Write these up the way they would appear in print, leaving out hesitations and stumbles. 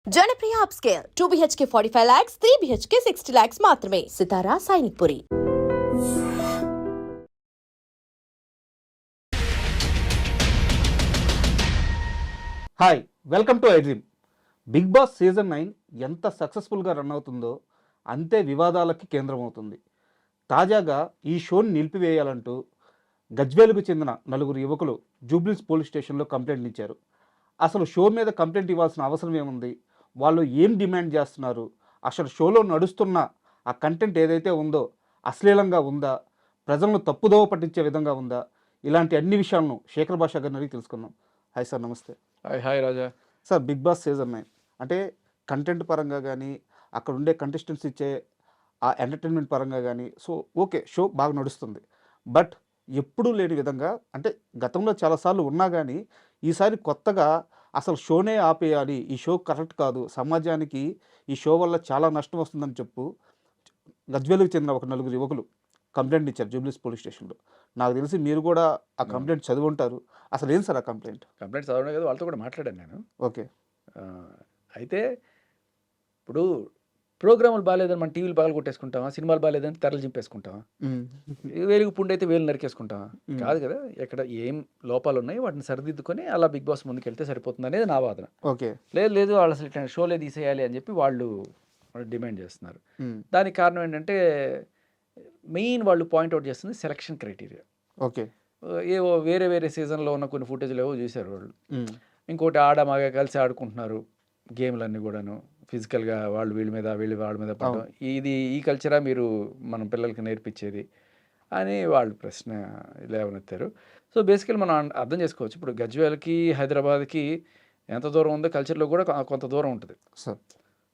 Janapriya upscale 2 BHK 45 lakhs, 3 BHK 60 lakhs మాత్రమే. Sitara Sainikpuri. Hi, welcome to I dream. Big Boss season 9 ఎంత సక్సెస్ఫుల్గా run అవుతుందో అంతే వివాదాలకి కేంద్రం అవుతుంది. తాజాగా ఈ షోని నిలిపివేయాలంటూ గజ్వేలుకు చెందిన నలుగురు యువకులు జూబ్లీస్ పోలీస్ స్టేషన్లో కంప్లైంట్లు ఇచ్చారు. అసలు షో మీద కంప్లైంట్ ఇవ్వాల్సిన అవసరం ఏముంది, వాళ్ళు ఏం డిమాండ్ చేస్తున్నారు, అసలు షోలో నడుస్తున్న ఆ కంటెంట్ ఏదైతే ఉందో అశ్లీలంగా ఉందా, ప్రజలను తప్పుదోవ పట్టించే విధంగా ఉందా, ఇలాంటి అన్ని విషయాలను శేఖర్ భాషా గారిని అడిగి తెలుసుకుందాం. హాయ్ సార్, నమస్తే. హాయ్ రాజా. సార్, బిగ్ బాస్ సీజన్ 9 అంటే కంటెంట్ పరంగా కానీ, అక్కడ ఉండే కంటెస్టెంట్స్ ఇచ్చే ఆ ఎంటర్టైన్మెంట్ పరంగా కానీ ఓకే, షో బాగా నడుస్తుంది. బట్ ఎప్పుడూ లేని విధంగా, అంటే గతంలో చాలాసార్లు ఉన్నా కానీ ఈసారి కొత్తగా అసలు షోనే ఆపేయాలి, ఈ షో కరెక్ట్ కాదు, సమాజానికి ఈ షో వల్ల చాలా నష్టం వస్తుందని గజ్వేలుకు చెందిన ఒక నలుగురు యువకులు కంప్లైంట్ ఇచ్చారు జూబ్లీస్ పోలీస్ స్టేషన్లో. నాకు తెలిసి మీరు కూడా ఆ కంప్లైంట్ చదివి ఉంటారు. అసలు ఏం సార్ ఆ కంప్లైంట్? చదవడం కదా, వాళ్ళతో కూడా మాట్లాడాను నేను. ఓకే. అయితే ఇప్పుడు ప్రోగ్రాములు బాగాలేదని మన టీవీలు పగలు కొట్టేసుకుంటామా, సినిమాలు బాగాలేదని తెరలు చింపేసుకుంటామా, వేలుగు పుండు అయితే వేలు నరికేసుకుంటామా? కాదు కదా. ఎక్కడ ఏం లోపాలు ఉన్నాయి వాటిని సరిదిద్దుకొని అలా బిగ్ బాస్ ముందుకు వెళ్తే సరిపోతుంది అనేది నా వాదన. ఓకే. లేదు వాళ్ళు అసలు ఇట్లా షోలే తీసేయాలి అని చెప్పి వాళ్ళు డిమాండ్ చేస్తున్నారు. దానికి కారణం ఏంటంటే మెయిన్ వాళ్ళు పాయింట్అవుట్ చేస్తుంది సెలక్షన్ క్రైటీరియా. ఓకే. ఏవో వేరే వేరే సీజన్లో ఉన్న కొన్ని ఫుటేజ్లు ఏవో చూశారు వాళ్ళు. ఇంకోటి ఆడ మగ కలిసి ఆడుకుంటున్నారు గేమ్లన్నీ కూడాను, ఫిజికల్గా వాళ్ళు వీళ్ళ మీద వీళ్ళు వాళ్ళ మీద పడడం. ఈ కల్చరా మీరు మన పిల్లలకి నేర్పించేది అని వాళ్ళు ప్రశ్న లేవనెత్తారు. సో బేసికల్ మనం అర్థం చేసుకోవచ్చు, ఇప్పుడు గజ్వేల్కి హైదరాబాద్కి ఎంత దూరం ఉందో కల్చర్లో కూడా కొంత దూరం ఉంటుంది.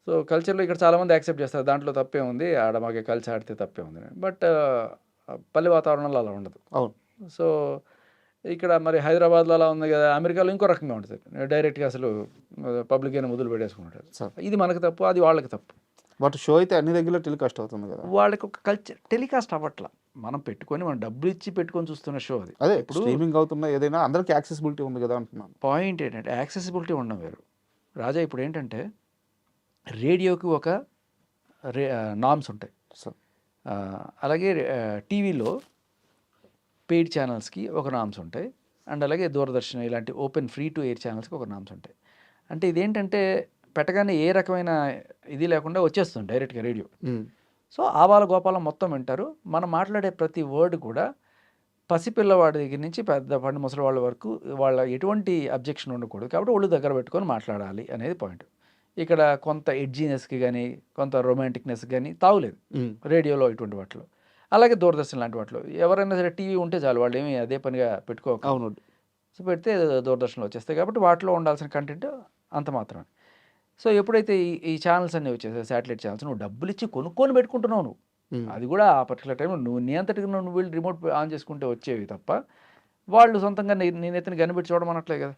సో కల్చర్లో ఇక్కడ చాలామంది యాక్సెప్ట్ చేస్తారు, దాంట్లో తప్పే ఉంది, ఆడ మగ కలిసి ఆడితే తప్పే ఉంది. బట్ పల్లె వాతావరణంలో అలా ఉండదు. అవును. సో ఇక్కడ మరి హైదరాబాద్లో అలా ఉంది కదా, అమెరికాలో ఇంకో రకంగా ఉంటుంది. డైరెక్ట్గా అసలు పబ్లిక్ అయినా మొదలు పెట్టేసుకుంటారు. ఇది మనకు తప్పు, అది వాళ్ళకి తప్పు. బట్ షో అయితే అన్ని దగ్గర టెలికాస్ట్ అవుతుంది కదా. వాళ్ళకి ఒక కల్చర్ టెలికాస్ట్ అవ్వట్లా. మనం డబ్బులు ఇచ్చి పెట్టుకొని చూస్తున్న షో అది. అదే ఇప్పుడు స్ట్రీమింగ్ అవుతున్నా ఏదైనా అందరికీ యాక్సెసిబిలిటీ ఉంది కదా అంటున్నాను. పాయింట్ ఏంటంటే యాక్సెసిబిలిటీ ఉండడం వేరు రాజా. ఇప్పుడు ఏంటంటే రేడియోకి ఒక నామ్స్ ఉంటాయి, అలాగే టీవీలో పెయిడ్ ఛానల్స్కి ఒక నామ్స్ ఉంటాయి, అండ్ అలాగే దూరదర్శన్ ఇలాంటి ఓపెన్ ఫ్రీ టు ఎయిర్ ఛానల్స్కి ఒక నామ్స్ ఉంటాయి. అంటే ఇదేంటంటే పెట్టగానే ఏ రకమైన ఇది లేకుండా వచ్చేస్తుంది డైరెక్ట్గా రేడియో. సో ఆవాల గోపాలం మొత్తం వింటారు. మనం మాట్లాడే ప్రతి వర్డ్ కూడా పసిపిల్లవాడి దగ్గర నుంచి పెద్ద పండు ముసలి వాళ్ళ వరకు వాళ్ళ ఎటువంటి అబ్జెక్షన్ ఉండకూడదు. కాబట్టి ఒళ్ళు దగ్గర పెట్టుకొని మాట్లాడాలి అనేది పాయింట్. ఇక్కడ కొంత ఎడ్జినెస్కి కానీ కొంత రొమాంటిక్నెస్కి కానీ తావులేదు రేడియోలో ఇటువంటి వాటిలో. అలాగే దూరదర్శన్ లాంటి వాటిలో ఎవరైనా సరే టీవీ ఉంటే చాలు, వాళ్ళు ఏమి అదే పనిగా పెట్టుకోక. అవును. సో పెడితే దూరదర్శన్లో వచ్చేస్తాయి. కాబట్టి వాటిలో ఉండాల్సిన కంటెంట్ అంత మాత్రమే. సో ఎప్పుడైతే ఈ ఛానల్స్ అన్నీ వచ్చేసాయి, శాటిలైట్ ఛానల్స్, నువ్వు డబ్బులు ఇచ్చి కొనుక్కొని పెట్టుకుంటున్నావు నువ్వు. అది కూడా ఆ పర్టికులర్ టైంలో నువ్వు నీ అంతటికి నువ్వు వీళ్ళు రిమోట్ ఆన్ చేసుకుంటే వచ్చేవి తప్ప వాళ్ళు సొంతంగా నేనైతే కనిపెట్టి చూడడం అనట్లే కదా.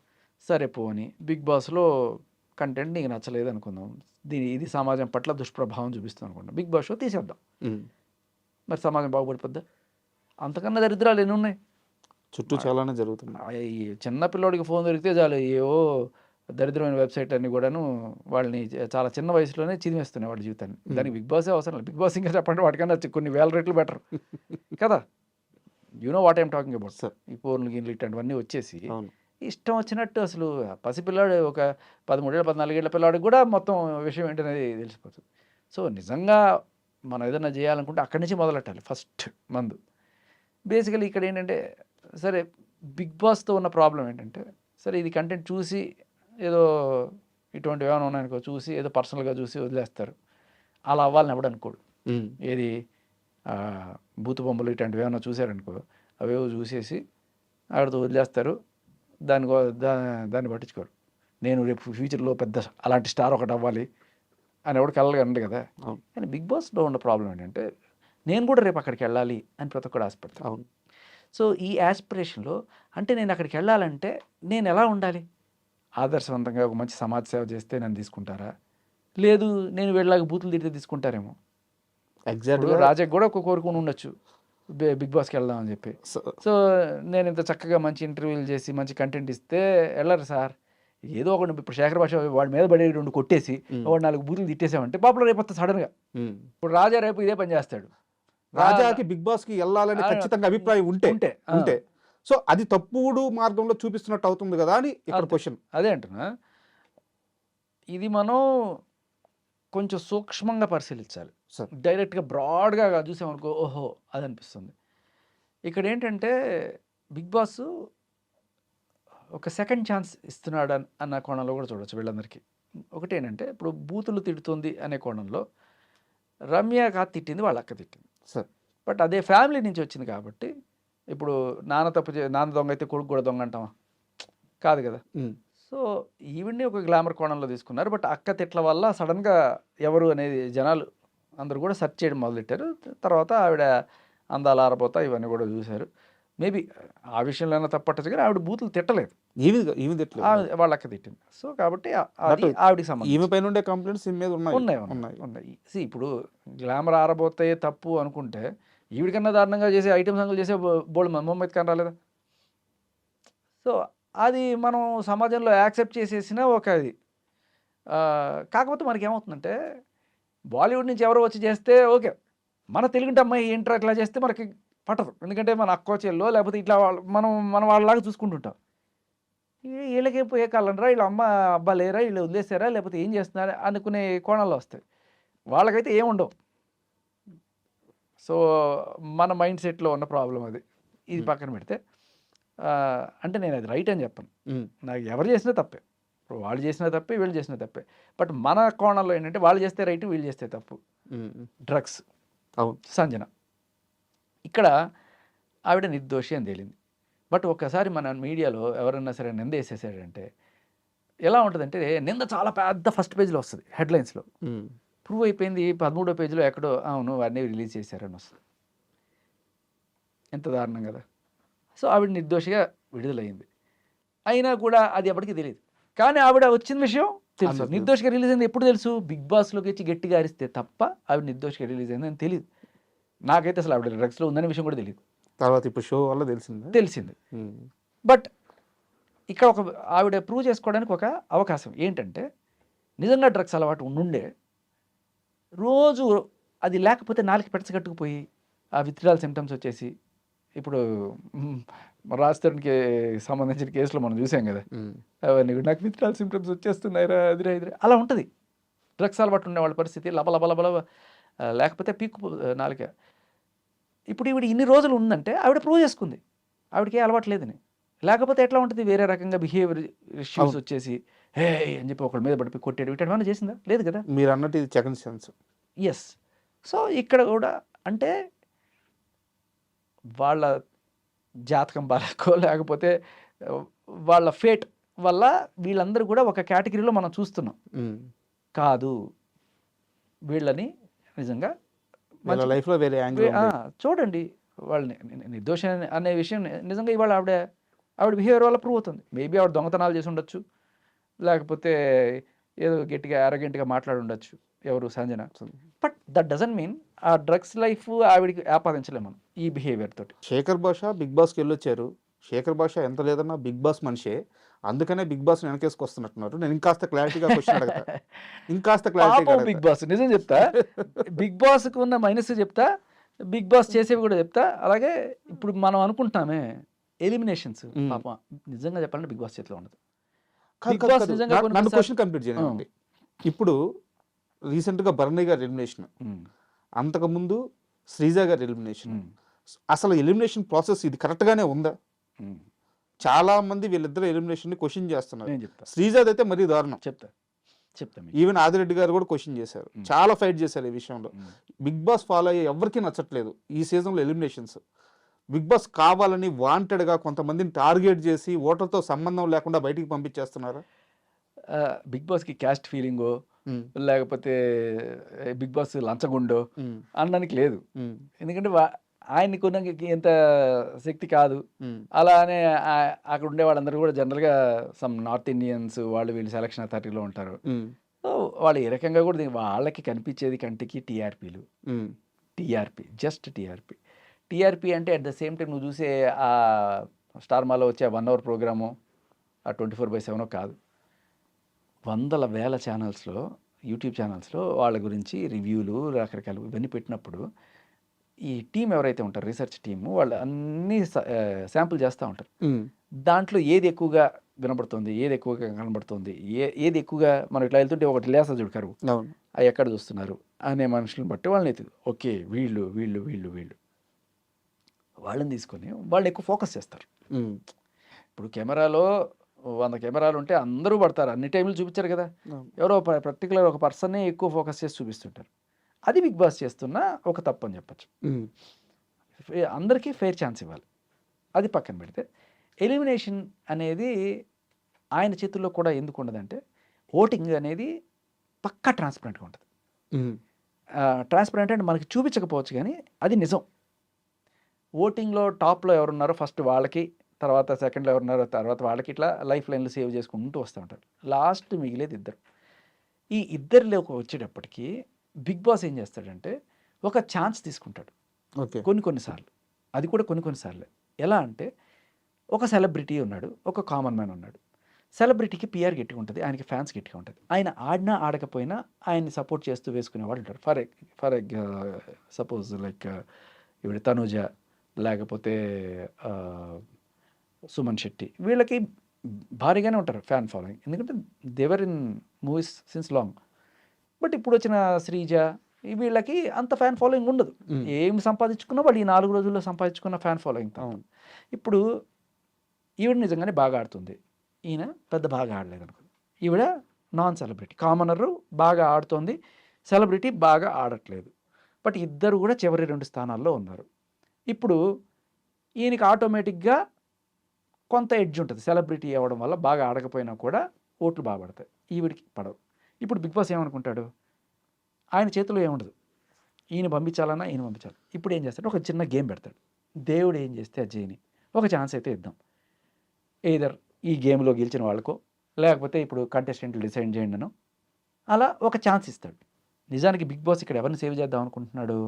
సరే పోని బిగ్ బాస్లో కంటెంట్ నీకు నచ్చలేదు అనుకుందాం, ఇది సమాజం పట్ల దుష్ప్రభావం చూపిస్తుంది అనుకుందాం, బిగ్ బాస్ షో తీసేద్దాం. మరి సమాజం బాగుపడిపోద్దా? అంతకన్నా దరిద్రాలు ఎన్ని ఉన్నాయి చుట్టూ, చాలానే జరుగుతున్నాయి. ఈ చిన్న పిల్లోడికి ఫోన్ దొరికితే చాలు, ఏవో దరిద్రమైన వెబ్సైట్ అన్ని కూడాను వాళ్ళని చాలా చిన్న వయసులోనే చిదిమేస్తున్నాయి వాళ్ళ జీవితాన్ని. దానికి బిగ్ బాసే అవసరం లేదు. బిగ్ బాస్ ఇంకా చెప్పండి వాటికన్నా కొన్ని వేల రెట్లు బెటర్ కదా. What I'm talking about sir. ఈ ఫోన్లు గిన్లు ఇట్లాంటివన్నీ వచ్చేసి ఇష్టం వచ్చినట్టు అసలు పసిపిల్లాడు ఒక 13 ఏళ్ళ 14 ఏళ్ళ పిల్లాడికి కూడా మొత్తం విషయం ఏంటనేది తెలిసిపోతుంది. సో నిజంగా మనం ఏదైనా చేయాలనుకుంటే అక్కడి నుంచి మొదలెట్టాలి ఫస్ట్ మందు. బేసికలీ ఇక్కడ ఏంటంటే సరే బిగ్ బాస్తో ఉన్న ప్రాబ్లం ఏంటంటే, సరే ఇది కంటెంట్ చూసి ఏదో ఇటువంటి ఏమైనా ఉన్నాయనుకో చూసి ఏదో పర్సనల్గా చూసి వదిలేస్తారు. అలా అవ్వాలని ఎవడు అనుకోడు. ఏది బూతు బొమ్మలు ఇట్లాంటివి ఏమైనా చూసారనుకో అవేవో చూసేసి ఆవిడతో వదిలేస్తారు. దాన్ని పట్టించుకోరు. నేను రేపు ఫ్యూచర్లో పెద్ద అలాంటి స్టార్ ఒకటి అవ్వాలి అని ఎవడు కలగా అండి కదా. కానీ బిగ్ బాస్లో ఉన్న ప్రాబ్లం ఏంటంటే నేను కూడా రేపు అక్కడికి వెళ్ళాలి అని ప్రతి ఒక్కడు ఆశపడతాను. సో ఈ యాస్పిరేషన్లో అంటే నేను అక్కడికి వెళ్ళాలంటే నేను ఎలా ఉండాలి? ఆదర్శవంతంగా ఒక మంచి సమాజ సేవ చేస్తే నన్ను తీసుకుంటారా? లేదు నేను వీళ్ళలాగా బూతులు తిడితే తీసుకుంటారేమో. ఎగ్జాక్ట్గా రాజాకి కూడా ఒక కోరుకుని ఉండొచ్చు బిగ్ బాస్కి వెళ్దామని చెప్పి. సో నేను ఇంత చక్కగా మంచి ఇంటర్వ్యూలు చేసి మంచి కంటెంట్ ఇస్తే వెళ్ళరు సార్. ఏదో ఒకటి ఇప్పుడు శేఖర్ భాష వాడి మీద పడి 2 కొట్టేసి వాడు 4 బూతులు తిట్టేసామంటే పాపులర్ అయిపోతుంది సడన్గా. ఇప్పుడు రాజా రేపు ఇదే పని చేస్తాడు. రాజాకి బిగ్ బాస్ కి వెళ్ళాలని ఖచ్చితంగా అభిప్రాయం ఉంటే ఉంటే ఉంటే సో అది తప్పుడు మార్గంలో చూపిస్తున్నట్టు అవుతుంది కదా అని ఇక్కడ క్వశ్చన్. అదే అంటున్నా, ఇది మనం కొంచెం సూక్ష్మంగా పరిశీలించాలి. సార్ డైరెక్ట్గా బ్రాడ్గా చూసామనుకో ఓహో అది అనిపిస్తుంది. ఇక్కడ ఏంటంటే బిగ్ బాస్ ఒక సెకండ్ ఛాన్స్ ఇస్తున్నాడు అన్న కోణంలో కూడా చూడవచ్చు వీళ్ళందరికీ. ఒకటేంటంటే ఇప్పుడు బూతులు తిడుతుంది అనే కోణంలో రమ్య కాదు తిట్టింది, వాళ్ళ అక్క తిట్టింది. సార్ బట్ అదే ఫ్యామిలీ నుంచి వచ్చింది కాబట్టి ఇప్పుడు నాన్న దొంగ అయితే కొడుకు కూడా దొంగ అంటామా? కాదు కదా. సో ఈవిడ్ని ఒక గ్లామర్ కోణంలో తీసుకున్నారు. బట్ అక్క తిట్ల వల్ల సడన్గా ఎవరు అనేది జనాలు అందరూ కూడా సెర్చ్ చేయడం మొదలెట్టారు. తర్వాత ఆవిడ అందాలు ఆరబోతా ఇవన్నీ కూడా చూశారు. మేబీ ఆ విషయంలో అయినా తప్పట్టచ్చు కానీ ఆవిడ బూతులు తిట్టలేదు, వాళ్ళ అక్క తిట్టింది. సో కాబట్టి ఆవిడకి సంబంధించి ఈమె పైన ఉండే కంప్లైంట్స్ మీద ఉన్నాయి. ఇప్పుడు గ్లామర్ ఆరబోతే తప్పు అనుకుంటే ఈవిడికన్నా దారుణంగా చేసే ఐటమ్ సంగులు చేసే బోల్డ్ మొహమ్మద్ ఖాన్ రాలేదా? సో అది మనం సమాజంలో యాక్సెప్ట్ చేసేసిన ఒక ఇది. కాకపోతే మనకి ఏమవుతుందంటే బాలీవుడ్ నుంచి ఎవరో వచ్చి చేస్తే ఓకే, మన తెలుగుంటే అమ్మాయి ఏంట్రా ఇట్లా చేస్తే మనకి పట్టదు. ఎందుకంటే మన అక్కో చెల్లో లేకపోతే ఇట్లా మనం వాళ్ళలాగా చూసుకుంటుంటాం. వీళ్ళకి పోయే కాలంరా, వీళ్ళ అమ్మ అబ్బా లేరా, వీళ్ళు వదిలేసారా, లేకపోతే ఏం చేస్తున్నారా అనుకునే కోణంలో వస్తాయి. వాళ్ళకైతే ఏముండవు. సో మన మైండ్ సెట్లో ఉన్న ప్రాబ్లం అది. ఇది పక్కన పెడితే అంటే నేను అది రైట్ అని చెప్పను. నాకు ఎవరు చేసినా తప్పే. ఇప్పుడు వాళ్ళు చేసినా తప్పే, వీళ్ళు చేసినా తప్పే. బట్ మన కోణంలో ఏంటంటే వాళ్ళు చేస్తే రైట్, వీళ్ళు చేస్తే తప్పు. డ్రగ్స్ సంజన ఇక్కడ ఆవిడ నిర్దోషి అని తేలింది. బట్ ఒక్కసారి మన మీడియాలో ఎవరన్నా సరే నింద వేసేసాడంటే ఎలా ఉంటుందంటే నింద చాలా పెద్ద ఫస్ట్ పేజ్లో వస్తుంది, హెడ్లైన్స్లో. ప్రూవ్ అయిపోయింది 13వ పేజీలో ఎక్కడో అవును వాడిని రిలీజ్ చేశారని వస్తుంది. ఎంత దారుణం కదా. సో ఆవిడ నిర్దోషిగా విడుదలైంది. అయినా కూడా అది ఎప్పటికీ తెలియదు. కానీ ఆవిడ వచ్చిన విషయం తెలుసు. నిర్దోషిగా రిలీజ్ అయింది ఎప్పుడు తెలుసు? బిగ్ బాస్లోకి వచ్చి గట్టిగా అరిస్తే తప్ప ఆవిడ నిర్దోషిగా రిలీజ్ అయిందని తెలియదు. నాకైతే అసలు ఆవిడ డ్రగ్స్లో ఉందనే విషయం కూడా తెలియదు. తర్వాత ఇప్పుడు షో వల్ల తెలిసింది. బట్ ఇక్కడ ఒక ఆవిడ ప్రూవ్ చేసుకోవడానికి ఒక అవకాశం ఏంటంటే నిజంగా డ్రగ్స్ అలవాటు ఉండుండే రోజు అది లేకపోతే నాలుగు పెడచగట్టుకుపోయి ఆ విత్డ్రాల్ సిమ్టమ్స్ వచ్చేసి ఇప్పుడు రాజధానికి సంబంధించిన కేసులో మనం చూసాం కదా, అవన్నీ నాకు విత్డ్రాల్ సిమ్టమ్స్ వచ్చేస్తున్నాయిరా అదిరా ఇదిరా అలా ఉంటుంది. డ్రగ్స్ అలవాటు ఉండే వాళ్ళ పరిస్థితి లబలబలబల లేకపోతే పీక్కు నాలుక. ఇప్పుడు ఈవిడ ఇన్ని రోజులు ఉందంటే ఆవిడ ప్రూవ్ చేసుకుంది ఆవిడకి అలవాటు లేదని. లేకపోతే ఎట్లా ఉంటుంది? వేరే రకంగా బిహేవియర్ ఇష్యూస్ వచ్చేసి హే అని చెప్పి ఒకళ్ళ మీద పడిపోయి కొట్టాడు ఇటు ఏమైనా చేసిందా? లేదు కదా. మీరు అన్నట్టు ఇది సెకండ్ ఛాన్స్. ఎస్. సో ఇక్కడ కూడా అంటే వాళ్ళ జాతకం బాలకో లేకపోతే వాళ్ళ ఫేట్ వల్ల వీళ్ళందరూ కూడా ఒక కేటగిరీలో మనం చూస్తున్నాం. కాదు, వీళ్ళని నిజంగా లైఫ్లో వేరే యాంగిల్ చూడండి. వాళ్ళని నిర్దోష అనే విషయం నిజంగా ఇవాళ ఆవిడ బిహేవియర్ వల్ల ప్రూవ్ అవుతుంది. మేబీ ఆవిడ దొంగతనాలు చేసి ఉండొచ్చు, లేకపోతే ఏదో గట్టిగా అరగెంట్గా మాట్లాడి ఉండొచ్చు ఎవరు Sanjana. But that doesn't mean ఆ డ్రగ్స్ లైఫ్ ఆవిడికి ఆపాదించలేము మనం ఈ బిహేవియర్ తోటి. శేఖర్ భాష బిగ్ బాస్కి వెళ్ళొచ్చారు. శేఖర్ భాష ఎంత లేదన్నా బిగ్ బాస్ మనిషే, అందుకనే బిగ్ బాస్ వెనకేసుకొస్తున్నట్టున్నారు. నేను ఇంకాస్త క్లారిటీగా క్వశ్చన్ అడగతా, ఇంకాస్త క్లారిటీగా బిగ్ బాస్ నిజం చెప్తా, బిగ్ బాస్కు ఉన్న మైనస్ చెప్తా, బిగ్ బాస్ చేసేవి కూడా చెప్తా. అలాగే ఇప్పుడు మనం అనుకుంటామే ఎలిమినేషన్స్, పాపం నిజంగా చెప్పాలంటే బిగ్ బాస్ చేతిలో ఉండదు. నన్ను క్వశ్చన్ కంప్లీట్ చేయండి. ఇప్పుడు రీసెంట్గా భరణి గారి ఎలిమినేషన్, అంతకుముందు శ్రీజ గారి ఎలిమినేషన్, అసలు ఎలిమినేషన్ ప్రాసెస్ ఇది కరెక్ట్గానే ఉందా? చాలా మంది వీళ్ళిద్దరు ఎలిమినేషన్ ని క్వశ్చన్ చేస్తున్నారు. శ్రీజాద్ అయితే మరీ దారుణం. చెప్తా ఈవెన్ ఆదిరెడ్డి గారు కూడా క్వశ్చన్ చేశారు, చాలా ఫైట్ చేశారు ఈ విషయంలో. బిగ్ బాస్ ఫాలో అయ్యే ఎవరికి నచ్చట్లేదు ఈ సీజన్లో ఎలిమినేషన్స్. బిగ్ బాస్ కావాలని వాంటెడ్గా కొంతమందిని టార్గెట్ చేసి ఓటర్తో సంబంధం లేకుండా బయటికి పంపించేస్తున్నారు. బిగ్ బాస్కి క్యాస్ట్ ఫీలింగో లేకపోతే బిగ్ బాస్ లంచగుండో అనడానికి లేదు. ఎందుకంటే ఆయనకు ఉన్న ఎంత శక్తి కాదు. అలానే అక్కడ ఉండే వాళ్ళందరూ కూడా జనరల్గా సమ్ నార్త్ ఇండియన్స్ వాళ్ళు వీళ్ళు సెలక్షన్ అథారిటీలో ఉంటారు. వాళ్ళు ఏ రకంగా కూడా వాళ్ళకి కనిపించేది కంటికి టీఆర్పీలు, జస్ట్ టీఆర్పీ అంటే అట్ ద సేమ్ టైం నువ్వు చూసే ఆ స్టార్ మాలో వచ్చే 1 hour ప్రోగ్రాము ఆ 24/7 కాదు. వందల వేల ఛానల్స్లో, యూట్యూబ్ ఛానల్స్లో వాళ్ళ గురించి రివ్యూలు రకరకాలు ఇవన్నీ పెట్టినప్పుడు ఈ టీం ఎవరైతే ఉంటారో రీసెర్చ్ టీము వాళ్ళు అన్నీ శాంపుల్ చేస్తూ ఉంటారు. దాంట్లో ఏది ఎక్కువగా వినబడుతుంది, ఏది ఎక్కువగా కనబడుతుంది, ఏది ఎక్కువగా మనం ఇట్లా వెళ్తుంటే ఒకటి లేసా చూడు కరువు, అవును. అవి ఎక్కడ చూస్తున్నారు అనే మనుషులను బట్టి వాళ్ళని ఎత్తుదు. ఓకే వీళ్ళు వీళ్ళు వీళ్ళు వీళ్ళు వాళ్ళని తీసుకొని వాళ్ళని ఎక్కువ ఫోకస్ చేస్తారు. ఇప్పుడు కెమెరాలో 100 కెమెరాలు ఉంటే అందరూ పడతారు, అన్ని టైంలు చూపించారు కదా. ఎవరో పర్టికులర్ ఒక పర్సన్నే ఎక్కువ ఫోకస్ చేసి చూపిస్తుంటారు. అది బిగ్ బాస్ చేస్తున్న ఒక తప్పు అని చెప్పచ్చు. అందరికీ ఫెయిర్ ఛాన్స్ ఇవ్వాలి. అది పక్కన పెడితే ఎలిమినేషన్ అనేది ఆయన చేతుల్లో కూడా ఎందుకు ఉండదంటే ఓటింగ్ అనేది పక్కా ట్రాన్స్పరెంట్గా ఉంటుంది. ట్రాన్స్పరెంట్ అంటే మనకి చూపించకపోవచ్చు కానీ అది నిజం. ఓటింగ్లో టాప్లో ఎవరున్నారో ఫస్ట్ వాళ్ళకి, తర్వాత సెకండ్లో ఎవరున్నారో తర్వాత వాళ్ళకి, ఇట్లా లైఫ్ లైన్లు సేవ్ చేసుకుంటూ వస్తూ ఉంటారు. లాస్ట్ మిగిలేది ఇద్దరు. ఈ ఇద్దరిలోకి వచ్చేటప్పటికి బిగ్ బాస్ ఏం చేస్తాడంటే ఒక ఛాన్స్ తీసుకుంటాడు. ఓకే. కొన్నిసార్లు అది కూడా కొన్నిసార్లు ఎలా అంటే ఒక సెలబ్రిటీ ఉన్నాడు, ఒక కామన్ మ్యాన్ ఉన్నాడు. సెలబ్రిటీకి పిఆర్ గట్టిగా ఉంటుంది, ఆయనకి ఫ్యాన్స్ గట్టిగా ఉంటుంది. ఆయన ఆడినా ఆడకపోయినా ఆయన్ని సపోర్ట్ చేస్తూ వేసుకునేవాళ్ళు ఉంటారు. ఫర్ సపోజ్ లైక్ ఇవి తనుజ, లేకపోతే సుమన్ శెట్టి, వీళ్ళకి భారీగానే ఉంటారు ఫ్యాన్ ఫాలోయింగ్, ఎందుకంటే they're in movies since long. But ఇప్పుడు వచ్చిన శ్రీజ వీళ్ళకి అంత ఫ్యాన్ ఫాలోయింగ్ ఉండదు. ఏం సంపాదించుకున్నా వాళ్ళు ఈ 4 రోజుల్లో సంపాదించుకున్న ఫ్యాన్ ఫాలోయింగ్. ఇప్పుడు ఈవిడ నిజంగానే బాగా ఆడుతుంది, ఈయన పెద్ద బాగా ఆడలేదు అనుకుంది. ఈవిడ నాన్ సెలబ్రిటీ, కామనరు బాగా ఆడుతోంది, సెలబ్రిటీ బాగా ఆడట్లేదు. బట్ ఇద్దరు కూడా చివరి 2 స్థానాల్లో ఉన్నారు. ఇప్పుడు ఈయనకి ఆటోమేటిక్గా కొంత ఎడ్జ్ ఉంటుంది, సెలబ్రిటీ అవ్వడం వల్ల బాగా ఆడకపోయినా కూడా ఓట్లు బాగా పడతాయి, ఈవిడికి పడవు. ఇప్పుడు బిగ్ బాస్ ఏమనుకుంటాడు, ఆయన చేతిలో ఏముండదు, ఈయన పంపించాలన్నా ఈయన పంపించాలి. ఇప్పుడు ఏం చేస్తాడు, ఒక చిన్న గేమ్ పెడతాడు, దేవుడు ఏం చేస్తే అది చేయని, ఒక ఛాన్స్ అయితే ఇద్దాం, ఎయిదర్ ఈ గేమ్లో గెలిచిన వాళ్ళకో లేకపోతే ఇప్పుడు కంటెస్టెంట్లు డిసైడ్ చేయండి అనో, అలా ఒక ఛాన్స్ ఇస్తాడు. నిజానికి బిగ్ బాస్ ఇక్కడ ఎవరిని సేవ్ చేద్దాం అనుకుంటున్నాడు,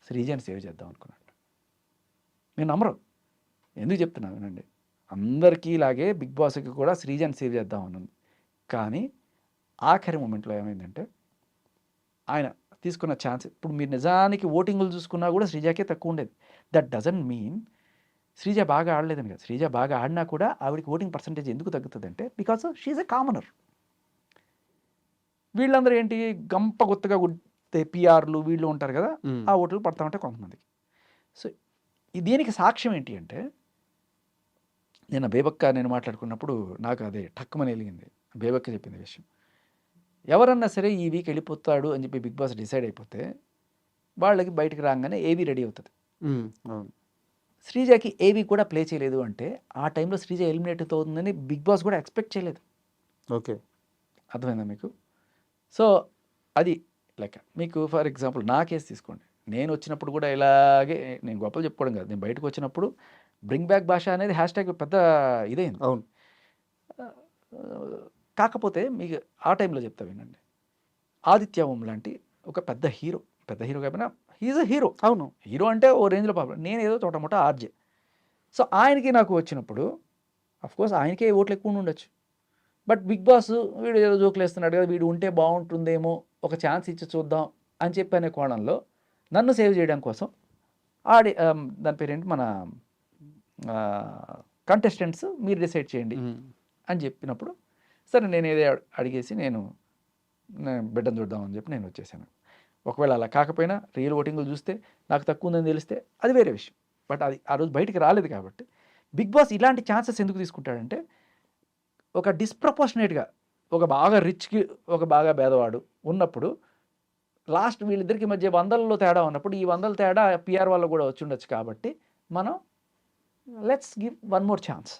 శ్రీజని సేవ్ చేద్దాం అనుకున్నాడు. నేను నమ్మరు, ఎందుకు చెప్తున్నాను వినండి. అందరికీ ఇలాగే బిగ్ బాస్కి కూడా శ్రీజని సేవ్ చేద్దాం అని ఉంది. కానీ ఆఖరి మూమెంట్లో ఏమైందంటే ఆయన తీసుకున్న ఛాన్స్, ఇప్పుడు మీరు నిజానికి ఓటింగ్లు చూసుకున్నా కూడా శ్రీజాకే తక్కువ ఉండేది. దట్ డజంట్ మీన్ శ్రీజ బాగా ఆడలేదని కదా. శ్రీజ బాగా ఆడినా కూడా ఆవిడకి ఓటింగ్ పర్సంటేజ్ ఎందుకు తగ్గుతుంది అంటే బికాస్ షీఈ్ ఎ కామనర్. వీళ్ళందరూ ఏంటి గంప గుత్తగా పిఆర్లు వీళ్ళు ఉంటారు కదా, ఆ ఓట్లు పడతా ఉంటాయి కొంతమందికి. సో దీనికి సాక్ష్యం ఏంటి అంటే నేను బేబక్క నేను మాట్లాడుకున్నప్పుడు నాకు అదే టక్కుమని వెలిగింది. బేబక్క చెప్పింది విషయం, ఎవరన్నా సరే ఈ వీక్ వెళ్ళిపోతాడు అని చెప్పి బిగ్ బాస్ డిసైడ్ అయిపోతే వాళ్ళకి బయటకు రాగానే ఏవీ రెడీ అవుతుంది. శ్రీజకి ఏవీ కూడా ప్లే చేయలేదు అంటే ఆ టైంలో శ్రీజ ఎలిమినేట్ అవుతుందని బిగ్ బాస్ కూడా ఎక్స్పెక్ట్ చేయలేదు. ఓకే, అర్థమైందా మీకు? సో అది లెక్క. మీకు ఫర్ ఎగ్జాంపుల్ నా కేసు తీసుకోండి. నేను వచ్చినప్పుడు కూడా ఇలాగే, నేను గొప్పలు చెప్పుకోవడం కాదు, నేను బయటకు వచ్చినప్పుడు బ్రింగ్ బ్యాక్ భాష అనేది హ్యాష్ పెద్ద ఇదైంది. అవును. కాకపోతే మీకు ఆ టైంలో చెప్తా వినండి, ఆదిత్య ఓం లాంటి ఒక పెద్ద హీరో కాకపోయినా హీజ్ అ హీరో. అవును, హీరో అంటే ఓ రేంజ్లో పాపం, నేను ఏదో తోటమోట ఆర్జే. సో ఆయనకి నాకు వచ్చినప్పుడు అఫ్కోర్స్ ఆయనకే ఓట్లు ఎక్కువ ఉండొచ్చు. బట్ బిగ్ బాస్ వీడు ఏదో జోకులు వేస్తున్నాడు కదా, వీడు ఉంటే బాగుంటుందేమో, ఒక ఛాన్స్ ఇచ్చి చూద్దాం అని చెప్పి అనే కోణంలో నన్ను సేవ్ చేయడం కోసం దాని పేరేంటి మన కంటెస్టెంట్స్ మీరు డిసైడ్ చేయండి అని చెప్పినప్పుడు సరే నేను ఏదో అడిగేసి నేను బిడ్డను చూద్దామని చెప్పి నేను వచ్చేసాను. ఒకవేళ అలా కాకపోయినా రియల్ ఓటింగ్లు చూస్తే నాకు తక్కువ ఉందని తెలిస్తే అది వేరే విషయం. బట్ అది ఆ రోజు బయటికి రాలేదు కాబట్టి బిగ్ బాస్ ఇలాంటి ఛాన్సెస్ ఎందుకు తీసుకుంటాడంటే ఒక డిస్ప్రపోర్షనేట్గా ఒక బాగా రిచ్కి ఒక బాగా పేదవాడు ఉన్నప్పుడు లాస్ట్ వీళ్ళిద్దరికి మధ్య 100ల్లో తేడా ఉన్నప్పుడు ఈ 100 తేడా పిఆర్ వల్ల కూడా వచ్చి ఉండొచ్చు. కాబట్టి మనం let's give one more chance.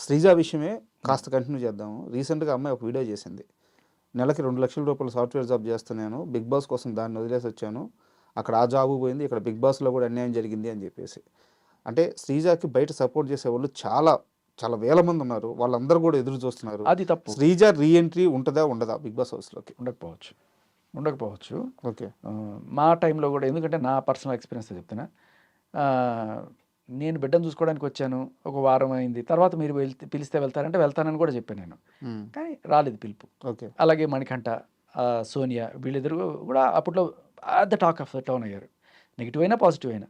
Sreeja విషయమే కాస్త కంటిన్యూ చేద్దాము. రీసెంట్గా అమ్మాయి ఒక వీడియో చేసింది, నెలకి 2 లక్షల రూపాయలు సాఫ్ట్వేర్ జాబ్ చేస్తున్నాను, బిగ్ బాస్ కోసం దాన్ని వదిలేసి వచ్చాను, అక్కడ ఆ జాబు పోయింది, ఇక్కడ బిగ్ బాస్లో కూడా అన్యాయం జరిగింది అని చెప్పేసి. అంటే శ్రీజకి బయట సపోర్ట్ చేసేవాళ్ళు చాలా చాలా వేల మంది ఉన్నారు, వాళ్ళందరూ కూడా ఎదురు చూస్తున్నారు. అది తప్పు. శ్రీజ రీఎంట్రీ ఉంటుందా ఉండదా బిగ్ బాస్ హౌస్లోకి? ఉండకపోవచ్చు. ఓకే. మా టైంలో కూడా, ఎందుకంటే నా పర్సనల్ ఎక్స్పీరియన్స్ చెప్తున్నా, నేను బిడ్డను చూసుకోవడానికి వచ్చాను, ఒక వారం అయింది, తర్వాత మీరు పిలిస్తే వెళ్తారంటే వెళ్తానని కూడా చెప్పాను నేను. కానీ రాలేదు పిలుపు. ఓకే. అలాగే మణికంఠ, సోనియా వీళ్ళిద్దరు కూడా అప్పట్లో the talk of the town అయ్యారు. నెగిటివ్ అయినా పాజిటివ్ అయినా.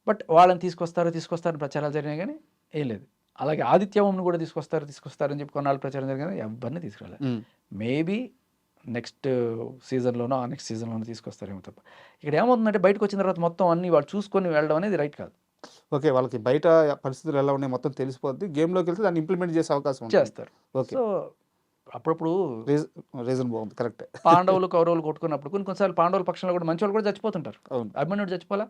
బట్ వాళ్ళని తీసుకొస్తారని ప్రచారాలు జరిగినాయి కానీ ఏం లేదు. అలాగే ఆదిత్య ఓంని కూడా తీసుకొస్తారని చెప్పి కొన్నాళ్ళు ప్రచారం జరిగినా ఎవరిని తీసుకురాలేదు. మేబీ నెక్స్ట్ సీజన్లోనో నెక్స్ట్ సీజన్లోనో తీసుకొస్తారేమో తప్ప. ఇక్కడ ఏమవుతుందంటే బయటకు వచ్చిన తర్వాత మొత్తం అన్ని వాళ్ళు చూసుకొని వెళ్ళడం అనేది రైట్ కాదు. ఓకే. వాళ్ళకి బయట పరిస్థితులు ఎలా ఉన్నాయి మొత్తం తెలిసిపోద్ది. గేమ్లోకి వెళ్తే దాన్ని ఇంప్లిమెంట్ చేసే అవకాశం చేస్తారు. ఓకే. సో అప్పుడప్పుడు రీజన్ బాగుంది, కరెక్ట్. పాండవులు కౌరవులు కొట్టుకున్నప్పుడు కొన్నిసార్లు పాండవుల పక్షంలో కూడా మంచి వాళ్ళు కూడా చచ్చిపోతుంటారు. అవును. అభిమన్యుడు చచ్చిపోలా.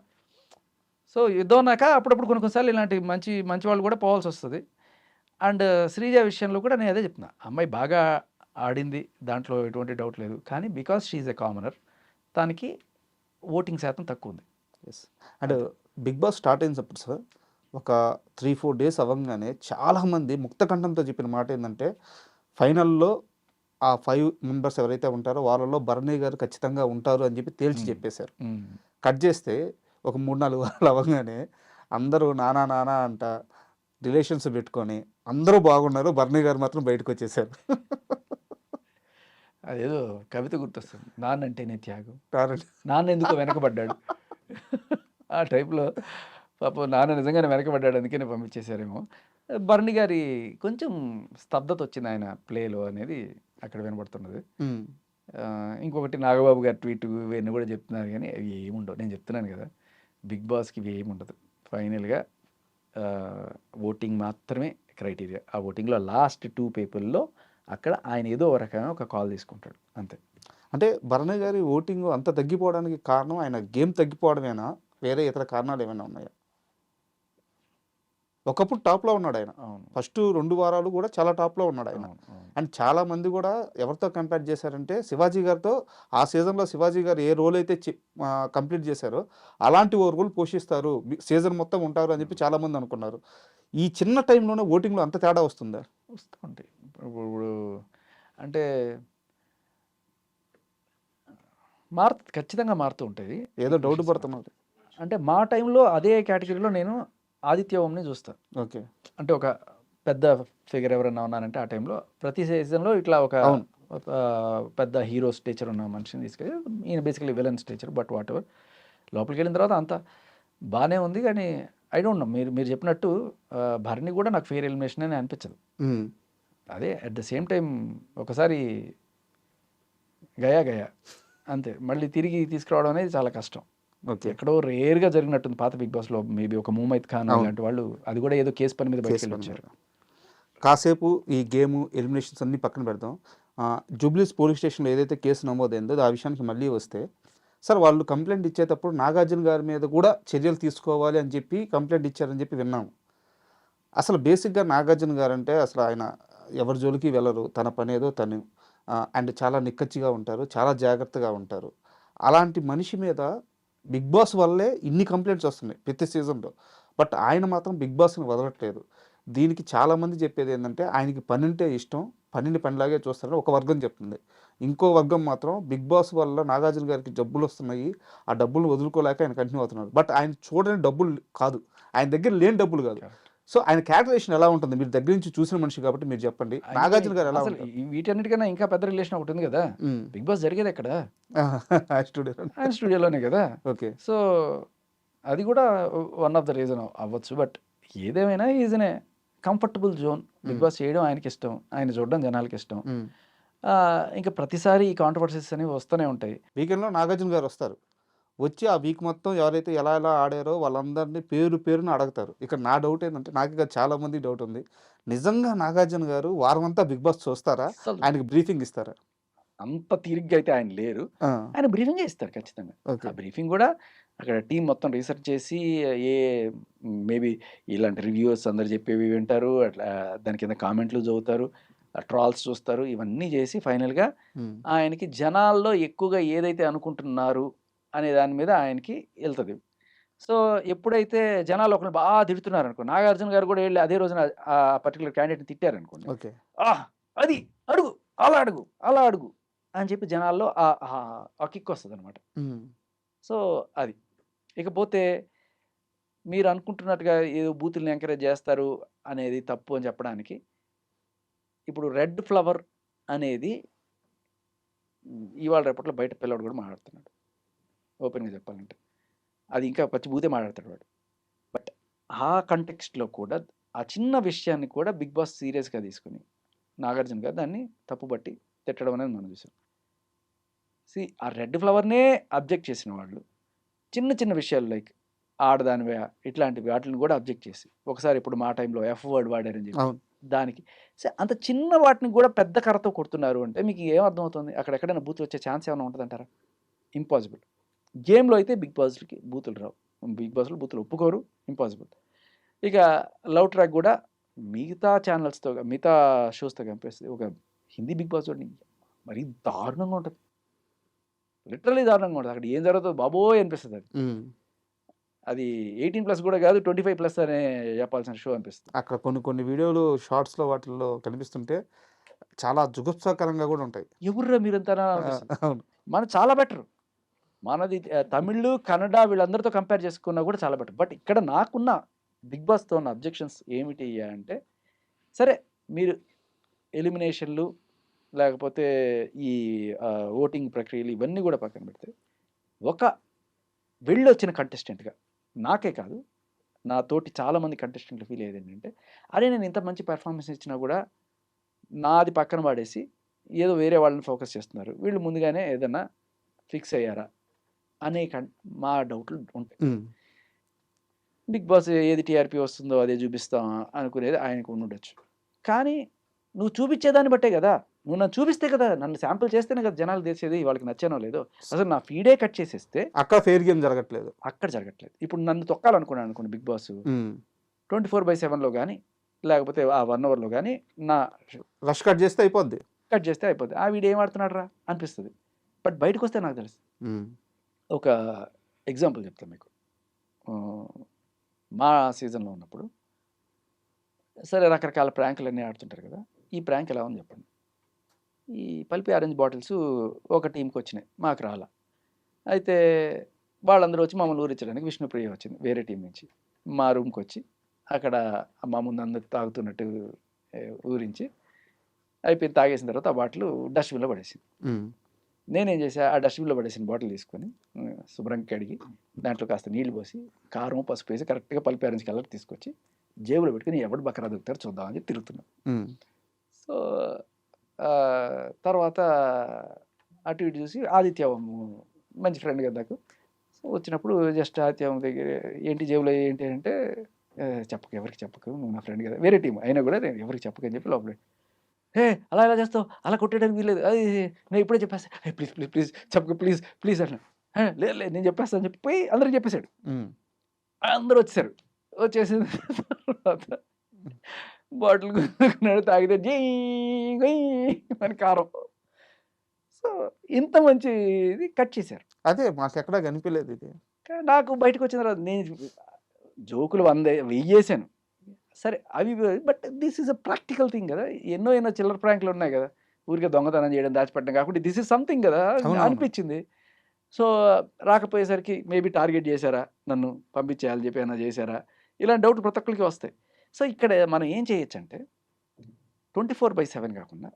సో యుద్ధం అన్నాక అప్పుడప్పుడు కొన్నిసార్లు ఇలాంటి మంచి వాళ్ళు కూడా పోవాల్సి వస్తుంది. అండ్ శ్రీజ విషయంలో కూడా నేను అదే చెప్తున్నా, అమ్మాయి బాగా ఆడింది, దాంట్లో ఎటువంటి డౌట్ లేదు. కానీ బికాస్ షీఈ్ ఎ కామనర్, దానికి ఓటింగ్ శాతం తక్కువ ఉంది. Yes. And Bigg Boss start అయినప్పుడు సార్ ఒక 3-4 డేస్ అవ్వగానే చాలామంది ముక్తకంఠంతో చెప్పిన మాట ఏంటంటే ఫైనల్లో ఆ 5 మెంబర్స్ ఎవరైతే ఉంటారో వాళ్ళలో భరణి గారు ఖచ్చితంగా ఉంటారు అని చెప్పి తేల్చి చెప్పేశారు. కట్ చేస్తే ఒక 3-4 వారాలు అవ్వగానే అందరూ నానా అంట రిలేషన్స్ పెట్టుకొని అందరూ బాగున్నారు, భరణి గారు మాత్రం బయటకు వచ్చేసారు. అదేదో కవిత గుర్తొస్తుంది, నాన్నంటేనే త్యాగం, కారణం నాన్న ఎందుకో వెనకబడ్డాడు. ఆ టైప్లో పాపం నాన్న నిజంగానే వెనకబడ్డాడు, అందుకనే పంపించేశారేమో. భరణి గారి కొంచెం స్తబ్దత వచ్చింది ఆయన ప్లేలో అనేది అక్కడ వినబడుతున్నది. ఇంకొకటి నాగబాబు గారి ట్వీట్ ఇవన్నీ కూడా చెప్తున్నారు కానీ అవి ఏముండవు. నేను చెప్తున్నాను కదా, బిగ్ బాస్కి ఇవి ఏముండదు. ఫైనల్గా ఓటింగ్ మాత్రమే క్రైటీరియా. ఆ ఓటింగ్లో లాస్ట్ 2 పీపుల్లో అక్కడ ఆయన ఏదో రకమైన ఒక కాల్ తీసుకుంటాడు అంతే. అంటే భరణి గారి ఓటింగ్ అంత తగ్గిపోవడానికి కారణం ఆయన గేమ్ తగ్గిపోవడమేనా, వేరే ఇతర కారణాలు ఏమైనా ఉన్నాయా? ఒకప్పుడు టాప్లో ఉన్నాడు ఆయన. అవును, ఫస్ట్ 2 వారాలు కూడా చాలా టాప్లో ఉన్నాడు ఆయన. అండ్ చాలా మంది కూడా ఎవరితో కంపేర్ చేశారంటే శివాజీ గారితో. ఆ సీజన్లో శివాజీ గారు ఏ రోల్ అయితే కంప్లీట్ చేశారో అలాంటి ఓ రోల్ పోషిస్తారు, సీజన్ మొత్తం ఉంటారు అని చెప్పి చాలామంది అనుకున్నారు. ఈ చిన్న టైంలోనే ఓటింగ్లో అంత తేడా వస్తుందా? వస్తుంటాయి. ఇప్పుడు అంటే ఖచ్చితంగా మారుతూ ఉంటుంది. ఏదో డౌట్ పడుతున్నారు. అంటే మా టైంలో అదే కేటగిరీలో నేను ఆదిత్య ఓంని చూస్తాను. ఓకే. అంటే ఒక పెద్ద ఫిగర్ ఎవరైనా ఉన్నానంటే ఆ టైంలో ప్రతి సీజన్లో ఇట్లా ఒక పెద్ద హీరో స్టేచర్ ఉన్న మనిషిని తీసుకెళ్ళి, ఈయన basically villain stature, but what ever. లోపలికి వెళ్ళిన తర్వాత అంతా బాగానే ఉంది. కానీ ఐ డోంట్ నో, మీరు చెప్పినట్టు భరణి కూడా నాకు ఫెయిర్ ఎలిమినేషన్ అని అనిపించదు. అదే అట్ ద సేమ్ టైం ఒకసారి గయా అంతే, మళ్ళీ తిరిగి తీసుకురావడం అనేది చాలా కష్టం. ఓకే. ఎక్కడో రేర్గా జరిగినట్టుంది పాత బిగ్ బాస్లో. మేబీ ఒక ముమైత్ ఖాన్ అలాంటి వాళ్ళు, అది కూడా ఏదో కేసు పని మీద బయటకు వచ్చారు. కాసేపు ఈ గేమ్ ఎలిమినేషన్స్ అన్ని పక్కన పెడదాం. జూబ్లీస్ పోలీస్ స్టేషన్లో ఏదైతే కేసు నమోదైందో ఆ విషయానికి మళ్ళీ వస్తే, సార్ వాళ్ళు కంప్లైంట్ ఇచ్చేటప్పుడు నాగార్జున గారి మీద కూడా చర్యలు తీసుకోవాలి అని చెప్పి కంప్లైంట్ ఇచ్చారని చెప్పి విన్నాము. అసలు బేసిక్గా నాగార్జున గారు అంటే అసలు ఆయన ఎవరి జోలికి వెళ్ళరు, తన పని ఏదో తను, అండ్ చాలా నిక్కచ్చిగా ఉంటారు, చాలా జాగ్రత్తగా ఉంటారు. అలాంటి మనిషి మీద బిగ్ బాస్ వల్లే ఇన్ని కంప్లైంట్స్ వస్తున్నాయి ప్రతి సీజన్లో. బట్ ఆయన మాత్రం బిగ్ బాస్ని వదలట్లేదు. దీనికి చాలామంది చెప్పేది ఏంటంటే ఆయనకి పని అంటే ఇష్టం, పనిని పనిలాగే చూస్తారని ఒక వర్గం చెప్తుంది. ఇంకో వర్గం మాత్రం బిగ్ బాస్ వల్ల నాగార్జున గారికి డబ్బులు వస్తున్నాయి, ఆ డబ్బులు వదులుకోలేక ఆయన కంటిన్యూ అవుతున్నారు. బట్ ఆయన చూడని డబ్బులు కాదు, ఆయన దగ్గర లేని డబ్బులు కాదు. సో ఆయన క్యాల్కులేషన్ ఎలా ఉంటుంది? మీరు దగ్గర నుంచి చూసిన మనిషి కాబట్టి మీరు చెప్పండి, నాగార్జున గారు ఎలా ఉంటారు? వీటన్నిటికన్నా ఇంకా పెద్ద రిలేషన్ ఒకటి ఉంది కదా, బిగ్ బాస్ జరిగేది ఎక్కడ? స్టూడియో స్టూడియోలోనే కదా. ఓకే. సో అది కూడా వన్ ఆఫ్ ద రీజన్ అవ్వచ్చు. బట్ ఏదేమైనా is in a comfortable zone. Bigg Boss చేయడం ఆయనకి ఇష్టం, ఆయన చూడడం జనాలకి ఇష్టం. ఇంకా ప్రతిసారి ఈ కాంట్రవర్సీస్ అనేవి వస్తూనే ఉంటాయి. వీకెండ్లో నాగార్జున గారు వస్తారు, వచ్చి ఆ వీక్ మొత్తం ఎవరైతే ఎలా ఆడారో వాళ్ళందరినీ పేరుని అడుగుతారు. ఇక్కడ నా డౌట్ ఏంటంటే, నాకు ఇక చాలామంది డౌట్ ఉంది, నిజంగా నాగార్జున గారు వారం అంతా బిగ్ బాస్ చూస్తారా, ఆయనకి బ్రీఫింగ్ ఇస్తారా? అంత తీరిగ్గా అయితే ఆయన లేరు, ఆయన బ్రీఫింగే ఇస్తారు ఖచ్చితంగా. ఆ బ్రీఫింగ్ కూడా అక్కడ టీం మొత్తం రీసెర్చ్ చేసి, మేబీ ఇలాంటి రివ్యూస్ అందరు చెప్పేవి వింటారు, అట్లా దాని కింద కామెంట్లు చదువుతారు, ట్రాల్స్ చూస్తారు, ఇవన్నీ చేసి ఫైనల్గా ఆయనకి జనాల్లో ఎక్కువగా ఏదైతే అనుకుంటున్నారు అనే దాని మీద ఆయనకి వెళ్తుంది. సో ఎప్పుడైతే జనాలు ఒకరిని బాగా తిడుతున్నారు అనుకో, నాగార్జున గారు కూడా వెళ్ళి అదే రోజున ఆ పర్టికులర్ క్యాండిడేట్ని తిట్టారనుకోండి, అది అడుగు అలా అడుగు అని చెప్పి జనాల్లో ఆ కిక్ వస్తుంది అనమాట. సో అది. ఇకపోతే మీరు అనుకుంటున్నట్టుగా ఏదో బూతుల్ని ఎంకరేజ్ చేస్తారు అనేది తప్పు అని చెప్పడానికి, ఇప్పుడు రెడ్ ఫ్లవర్ అనేది ఇవాళ రేపట్లో బయట పిల్లోడు కూడా మాట్లాడుతున్నాడు. ఓపెన్‌గా చెప్పాలంటే. అది ఇంకా పచ్చి బూతే మాట్లాడతాడు వాడు. బట్ ఆ కంటెక్స్ట్‌లో కూడా ఆ చిన్న విషయాన్ని కూడా 'బిగ్ బాస్' సీరియస్‌గా తీసుకొని, నాగార్జున గారు దాన్ని తప్పుపట్టి తిట్టడం అనేది మనం చూసాం. ఆ రెడ్ ఫ్లవర్‌నే అబ్జెక్ట్ చేసిన వాళ్ళు, చిన్న చిన్న విషయాలు లైక్ ఆడదానివా ఇట్లాంటి వాటిని కూడా అబ్జెక్ట్ చేసి, ఒకసారి ఇప్పుడు మా టైంలో ఎఫ్ వర్డ్ వాడారని చెప్పి అవును. దానికి అంత చిన్న వాటిని కూడా పెద్ద కర్రతో కొడుతున్నారు అంటే మీకు ఏం అర్థమవుతుంది? అక్కడ ఎక్కడైనా బూతులు వచ్చే ఛాన్స్ ఏమైనా ఉంటదంటారా? ఇంపాసిబుల్. గేమ్‌లో అయితే బిగ్ బాస్‌లకి బూతులు రావు. బిగ్ బాస్‌లో బూతులు ఒప్పుకోరు. ఇంపాసిబుల్. ఇక లవ్ ట్రాక్ కూడా మిగతా ఛానల్స్‌తో మిగతా షోస్‌తో కంపేర్ ఒక హిందీ బిగ్ బాస్ చూడండి మరీ దారుణంగా ఉంటది. లిటరల్లీ దారుణంగా ఉంటది. అక్కడ ఏం జరుగుతుందో బాబోయ్! అనిపిస్తది అది. అది 18+ కూడా కాదు 25+ అనే చెప్పాల్సిన షో అనిపిస్తుంది. అక్కడ కొన్ని కొన్ని వీడియోలు షార్ట్స్‌లో వాటిల్లో కనిపిస్తుంటే చాలా జుగుప్సాకరంగా కూడా ఉంటాయి. ఎవర్రా మీరంతానా అనిపిస్తది. అవును. మనది చాలా బెటర్. మనది తమిళ్, కన్నడ వీళ్ళందరితో కంపేర్ చేసుకున్నా కూడా చాలా బెటర్. బట్ ఇక్కడ నాకున్న బిగ్ బాస్‌తో ఉన్న అబ్జెక్షన్స్ ఏమిటి అంటే, సరే మీరు ఎలిమినేషన్‌లు లేకపోతే ఈ ఓటింగ్ ప్రక్రియలు ఇవన్నీ కూడా పక్కన పెడితే, ఒక వెళ్ళొచ్చిన కంటెస్టెంట్‌గా నాకే కాదు, నా తోటి చాలామంది కంటెస్టెంట్లు ఫీల్ అయ్యేది ఏంటంటే, అరే నేను ఇంత మంచి పెర్ఫార్మన్స్ ఇచ్చినా కూడా నాది పక్కన పడేసి ఏదో వేరే వాళ్ళని ఫోకస్ చేస్తున్నారు. వీళ్ళు ముందుగానే ఏదన్నా ఫిక్స్ అయ్యారా? అనే మా డౌట్లు ఉంటాయి. బిగ్ బాస్ ఏది టీఆర్పీ వస్తుందో అదే చూపిస్తాం అనుకునేది ఆయనకు ఉండుండొచ్చు. కానీ నువ్వు చూపించేదాన్ని బట్టే కదా! నువ్వు నన్ను చూపిస్తే కదా! నన్ను శాంపుల్ చేస్తేనే కదా జనాలు తెలిసేది వాళ్ళకి నచ్చానో లేదో. అసలు నా ఫీడే కట్ చేసేస్తే అక్కడ ఫెయిర్ గేమ్ జరగట్లేదు. అక్కడ జరగట్లేదు. ఇప్పుడు నన్ను తొక్కాలనుకున్నాను అనుకోండి బిగ్ బాస్ 24/7లో గానీ, లేకపోతే ఆ 1 అవర్‌లో గానీ నా రష్ కట్ చేస్తే అయిపోద్ది. కట్ చేస్తే అయిపోద్ది. వీడేం ఆడుతున్నాడురా అనిపిస్తది. బట్ బయటకొస్తే నాకు తెలుస్తది. ఒక ఎగ్జాంపుల్ చెప్తాను మీకు. మా సీజన్‌లో ఉన్నప్పుడు సరే రకరకాల ప్రాంకులన్నీ ఆడుతుంటారు కదా! ఈ ప్రాంక్ ఎలా ఉంది చెప్పండి. ఈ పల్పి ఆరెంజ్ బాటిల్స్ ఒక టీమ్‌కొచ్చినాయి. మాకు రాలా. అయితే వాళ్ళందరూ వచ్చి మమ్మల్ని ఊరించడానికి విష్ణుప్రియ వచ్చింది వేరే టీం నుంచి. మా రూమ్‌కొచ్చి అక్కడ మా ముందు అందరూ తాగుతున్నట్టు ఊరించి అయిపోయింది. తాగేసిన తర్వాత ఆ బాటిల్ డస్ట్‌బిన్‌లో పడేసింది. నేనేం చేశా, ఆ డస్ట్‌బిన్‌లో పడేసిన బాటిల్ తీసుకొని శుభ్రంగా కడిగి దాంట్లో కాస్త నీళ్లు పోసి, కారం, పసుపు వేసి కరెక్ట్‌గా పల్పి ఆరెంజ్ కలర్ తీసుకొచ్చి జేబులో పెట్టుకొని ఎవడు బకరా దొరుకుతారో చూద్దాం అని చెప్పి తిరుగుతున్నా. సో, తర్వాత అటు ఇటు చూసి ఆదిత్య మంచి ఫ్రెండ్ కదా నాకు. సో, వచ్చినప్పుడు జస్ట్ ఆదిత్య దగ్గర ఏంటి జేబులో ఏంటి అంటే, చెప్పకు ఎవరికి చెప్పకు నువ్వు నా ఫ్రెండ్ కదా. వేరే టీమ్ అయినా కూడా నేను ఎవరికి చెప్పకు అని చెప్పి లోపల "హే! అలా ఎలా చేస్తావు? అలా కొట్టేయడానికి వీల్లేదు. అది నేను ఇప్పుడే చెప్పేస్తా. ప్లీజ్, ప్లీజ్, ప్లీజ్ చెప్పకు ప్లీజ్ అన్నా. లేదు లేదు నేను చెప్పేస్తా అని చెప్పి పోయి అందరికి చెప్పేసాడు. అందరూ వచ్చేసారు. వచ్చేసిన తర్వాత బాటిల్ కొనుక్కున్నాడు తాగితే అని కారం. సో, ఇంత మంచి ఇది కట్ చేశారు. అదే మాకెక్కడా కనిపియలేదు ఇది. నాకు బయటకొచ్చిన తర్వాత నేను జోకులు 100 వెయ్యేసాను. సరే అవి but this is a practical thing కదా! ఎన్నో చిల్లర ప్రాంకులు ఉన్నాయి కదా! ఊరికే దొంగతనం చేయడం, దాచిపెట్టడం కాకుండా దిస్ ఈజ్ సంథింగ్ కదా! అనిపించింది. సో, రాకపోయేసరికి మేబీ టార్గెట్ చేశారా? నన్ను పంపించేయాలని చెప్పి ఏమైనా చేశారా? ఇలాంటి డౌట్ ప్రతి ఒక్కరికి వస్తాయి. సో, ఇక్కడ మనం ఏం చేయొచ్చంటే 24/7 కాకుండా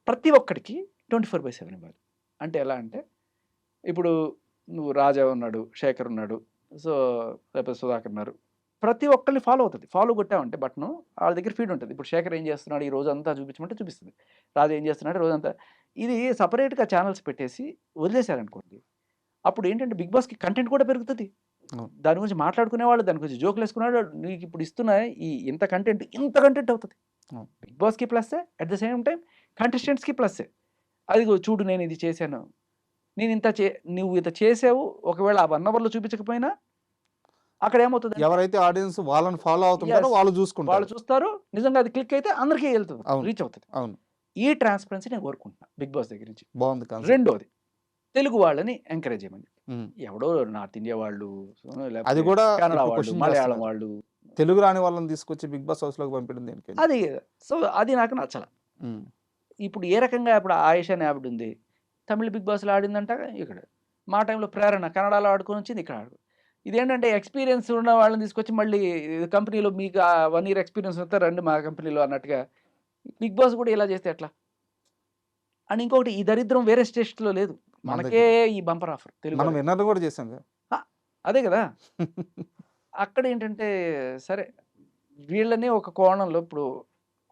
ప్రతి ఒక్కడికి 24/7 ఇవ్వాలి. అంటే ఎలా అంటే ఇప్పుడు నువ్వు రాజా ఉన్నాడు, శేఖర్ ఉన్నాడు, సో లేకపోతే సుధాకర్ ఉన్నారు. ప్రతి ఒక్కరిని ఫాలో అవుతుంది. ఫాలో కొట్టామంటే బటను వాళ్ళ దగ్గర ఫీడ్ ఉంటుంది. ఇప్పుడు శేఖర్ ఏం చేస్తున్నాడు ఈ రోజంతా చూపించమంటే చూపిస్తుంది. రాజా ఏం చేస్తున్నాడు రోజంతా. ఇది సెపరేట్‌గా ఛానల్స్ పెట్టేసి వదిలేశారనుకోండి. అప్పుడు ఏంటంటే బిగ్ బాస్‌కి కంటెంట్ కూడా పెరుగుతది. దాని గురించి మాట్లాడుకునేవాళ్ళు, దాని గురించి జోకులేసుకునేవాళ్ళు నీకు ఇప్పుడు ఇస్తున్న ఇంత కంటెంట్ అవుతది. బిగ్ బాస్‌కి ప్లస్సే అట్ ద సేమ్ టైమ్ కంటెస్టెంట్స్‌కి ప్లస్సే. అదిగో చూడు నేను ఇది చేశాను. నువ్వు ఇంత చేసావు. ఒకవేళ ఆ 1 అవర్‌లో చూపించకపోయినా అక్కడ ఏమవుతది ఎవరైతే ఆడియన్స్ వాళ్ళని ఫాలో అవుతుంటారో వాళ్ళు చూసుకుంటారు. వాళ్ళు చూస్తారు. నిజంగా అది క్లిక్ అయితే అందరికీ వెళ్తుంది. రీచ్ అవుతది. అవును. ఈ ట్రాన్స్‌పరెన్సీ నేను కోరుకుంటున్నా బిగ్ బాస్ దగ్గర నుంచి. బాగుంది కాన్సెప్ట్. రెండోది తెలుగు వాళ్ళని ఎంకరేజ్ చేయమని. ఎవడో నార్త్ ఇండియా వాళ్ళు, అది కూడా కన్నడ వాళ్ళు, మలయాళం వాళ్ళు, తెలుగు రాని వాళ్ళని తీసుకొచ్చి బిగ్ బాస్ హౌస్‌లోకి పంపించడం దేనికి? అది సో అది నాకు నచ్చల. ఇప్పుడు ఏ రకంగా ఇప్పుడు ఆయేషా అనే ఆవిడ ఉంది. తమిళ బిగ్ బాస్‌లో ఆడిందంట ఇక్కడ. మా టైంలో ప్రేరణ కన్నడలో ఆడుకొని వచ్చింది ఇక్కడ ఆడు. ఇదేంటంటే ఎక్స్పీరియన్స్ ఉన్న వాళ్ళని తీసుకొచ్చి మళ్ళీ కంపెనీలో మీకు 1 ఇయర్ ఎక్స్పీరియన్స్ ఉంటే రండి మా కంపెనీలో అన్నట్టుగా బిగ్ బాస్ కూడా ఇలా చేస్తే ఎట్లా? అండ్ ఇంకొకటి ఈ దరిద్రం వేరే స్టేట్స్‌లో లేదు. మన మనకే దగ్గర ఈ బంపర్ ఆఫర్ తెలుగు మనం వాళ్ళకి. విన్నర్ కూడా చేసాం కదా. ఆ! అదే కదా! అక్కడ ఏంటంటే సరే వీళ్ళని ఒక కోణంలో ఇప్పుడు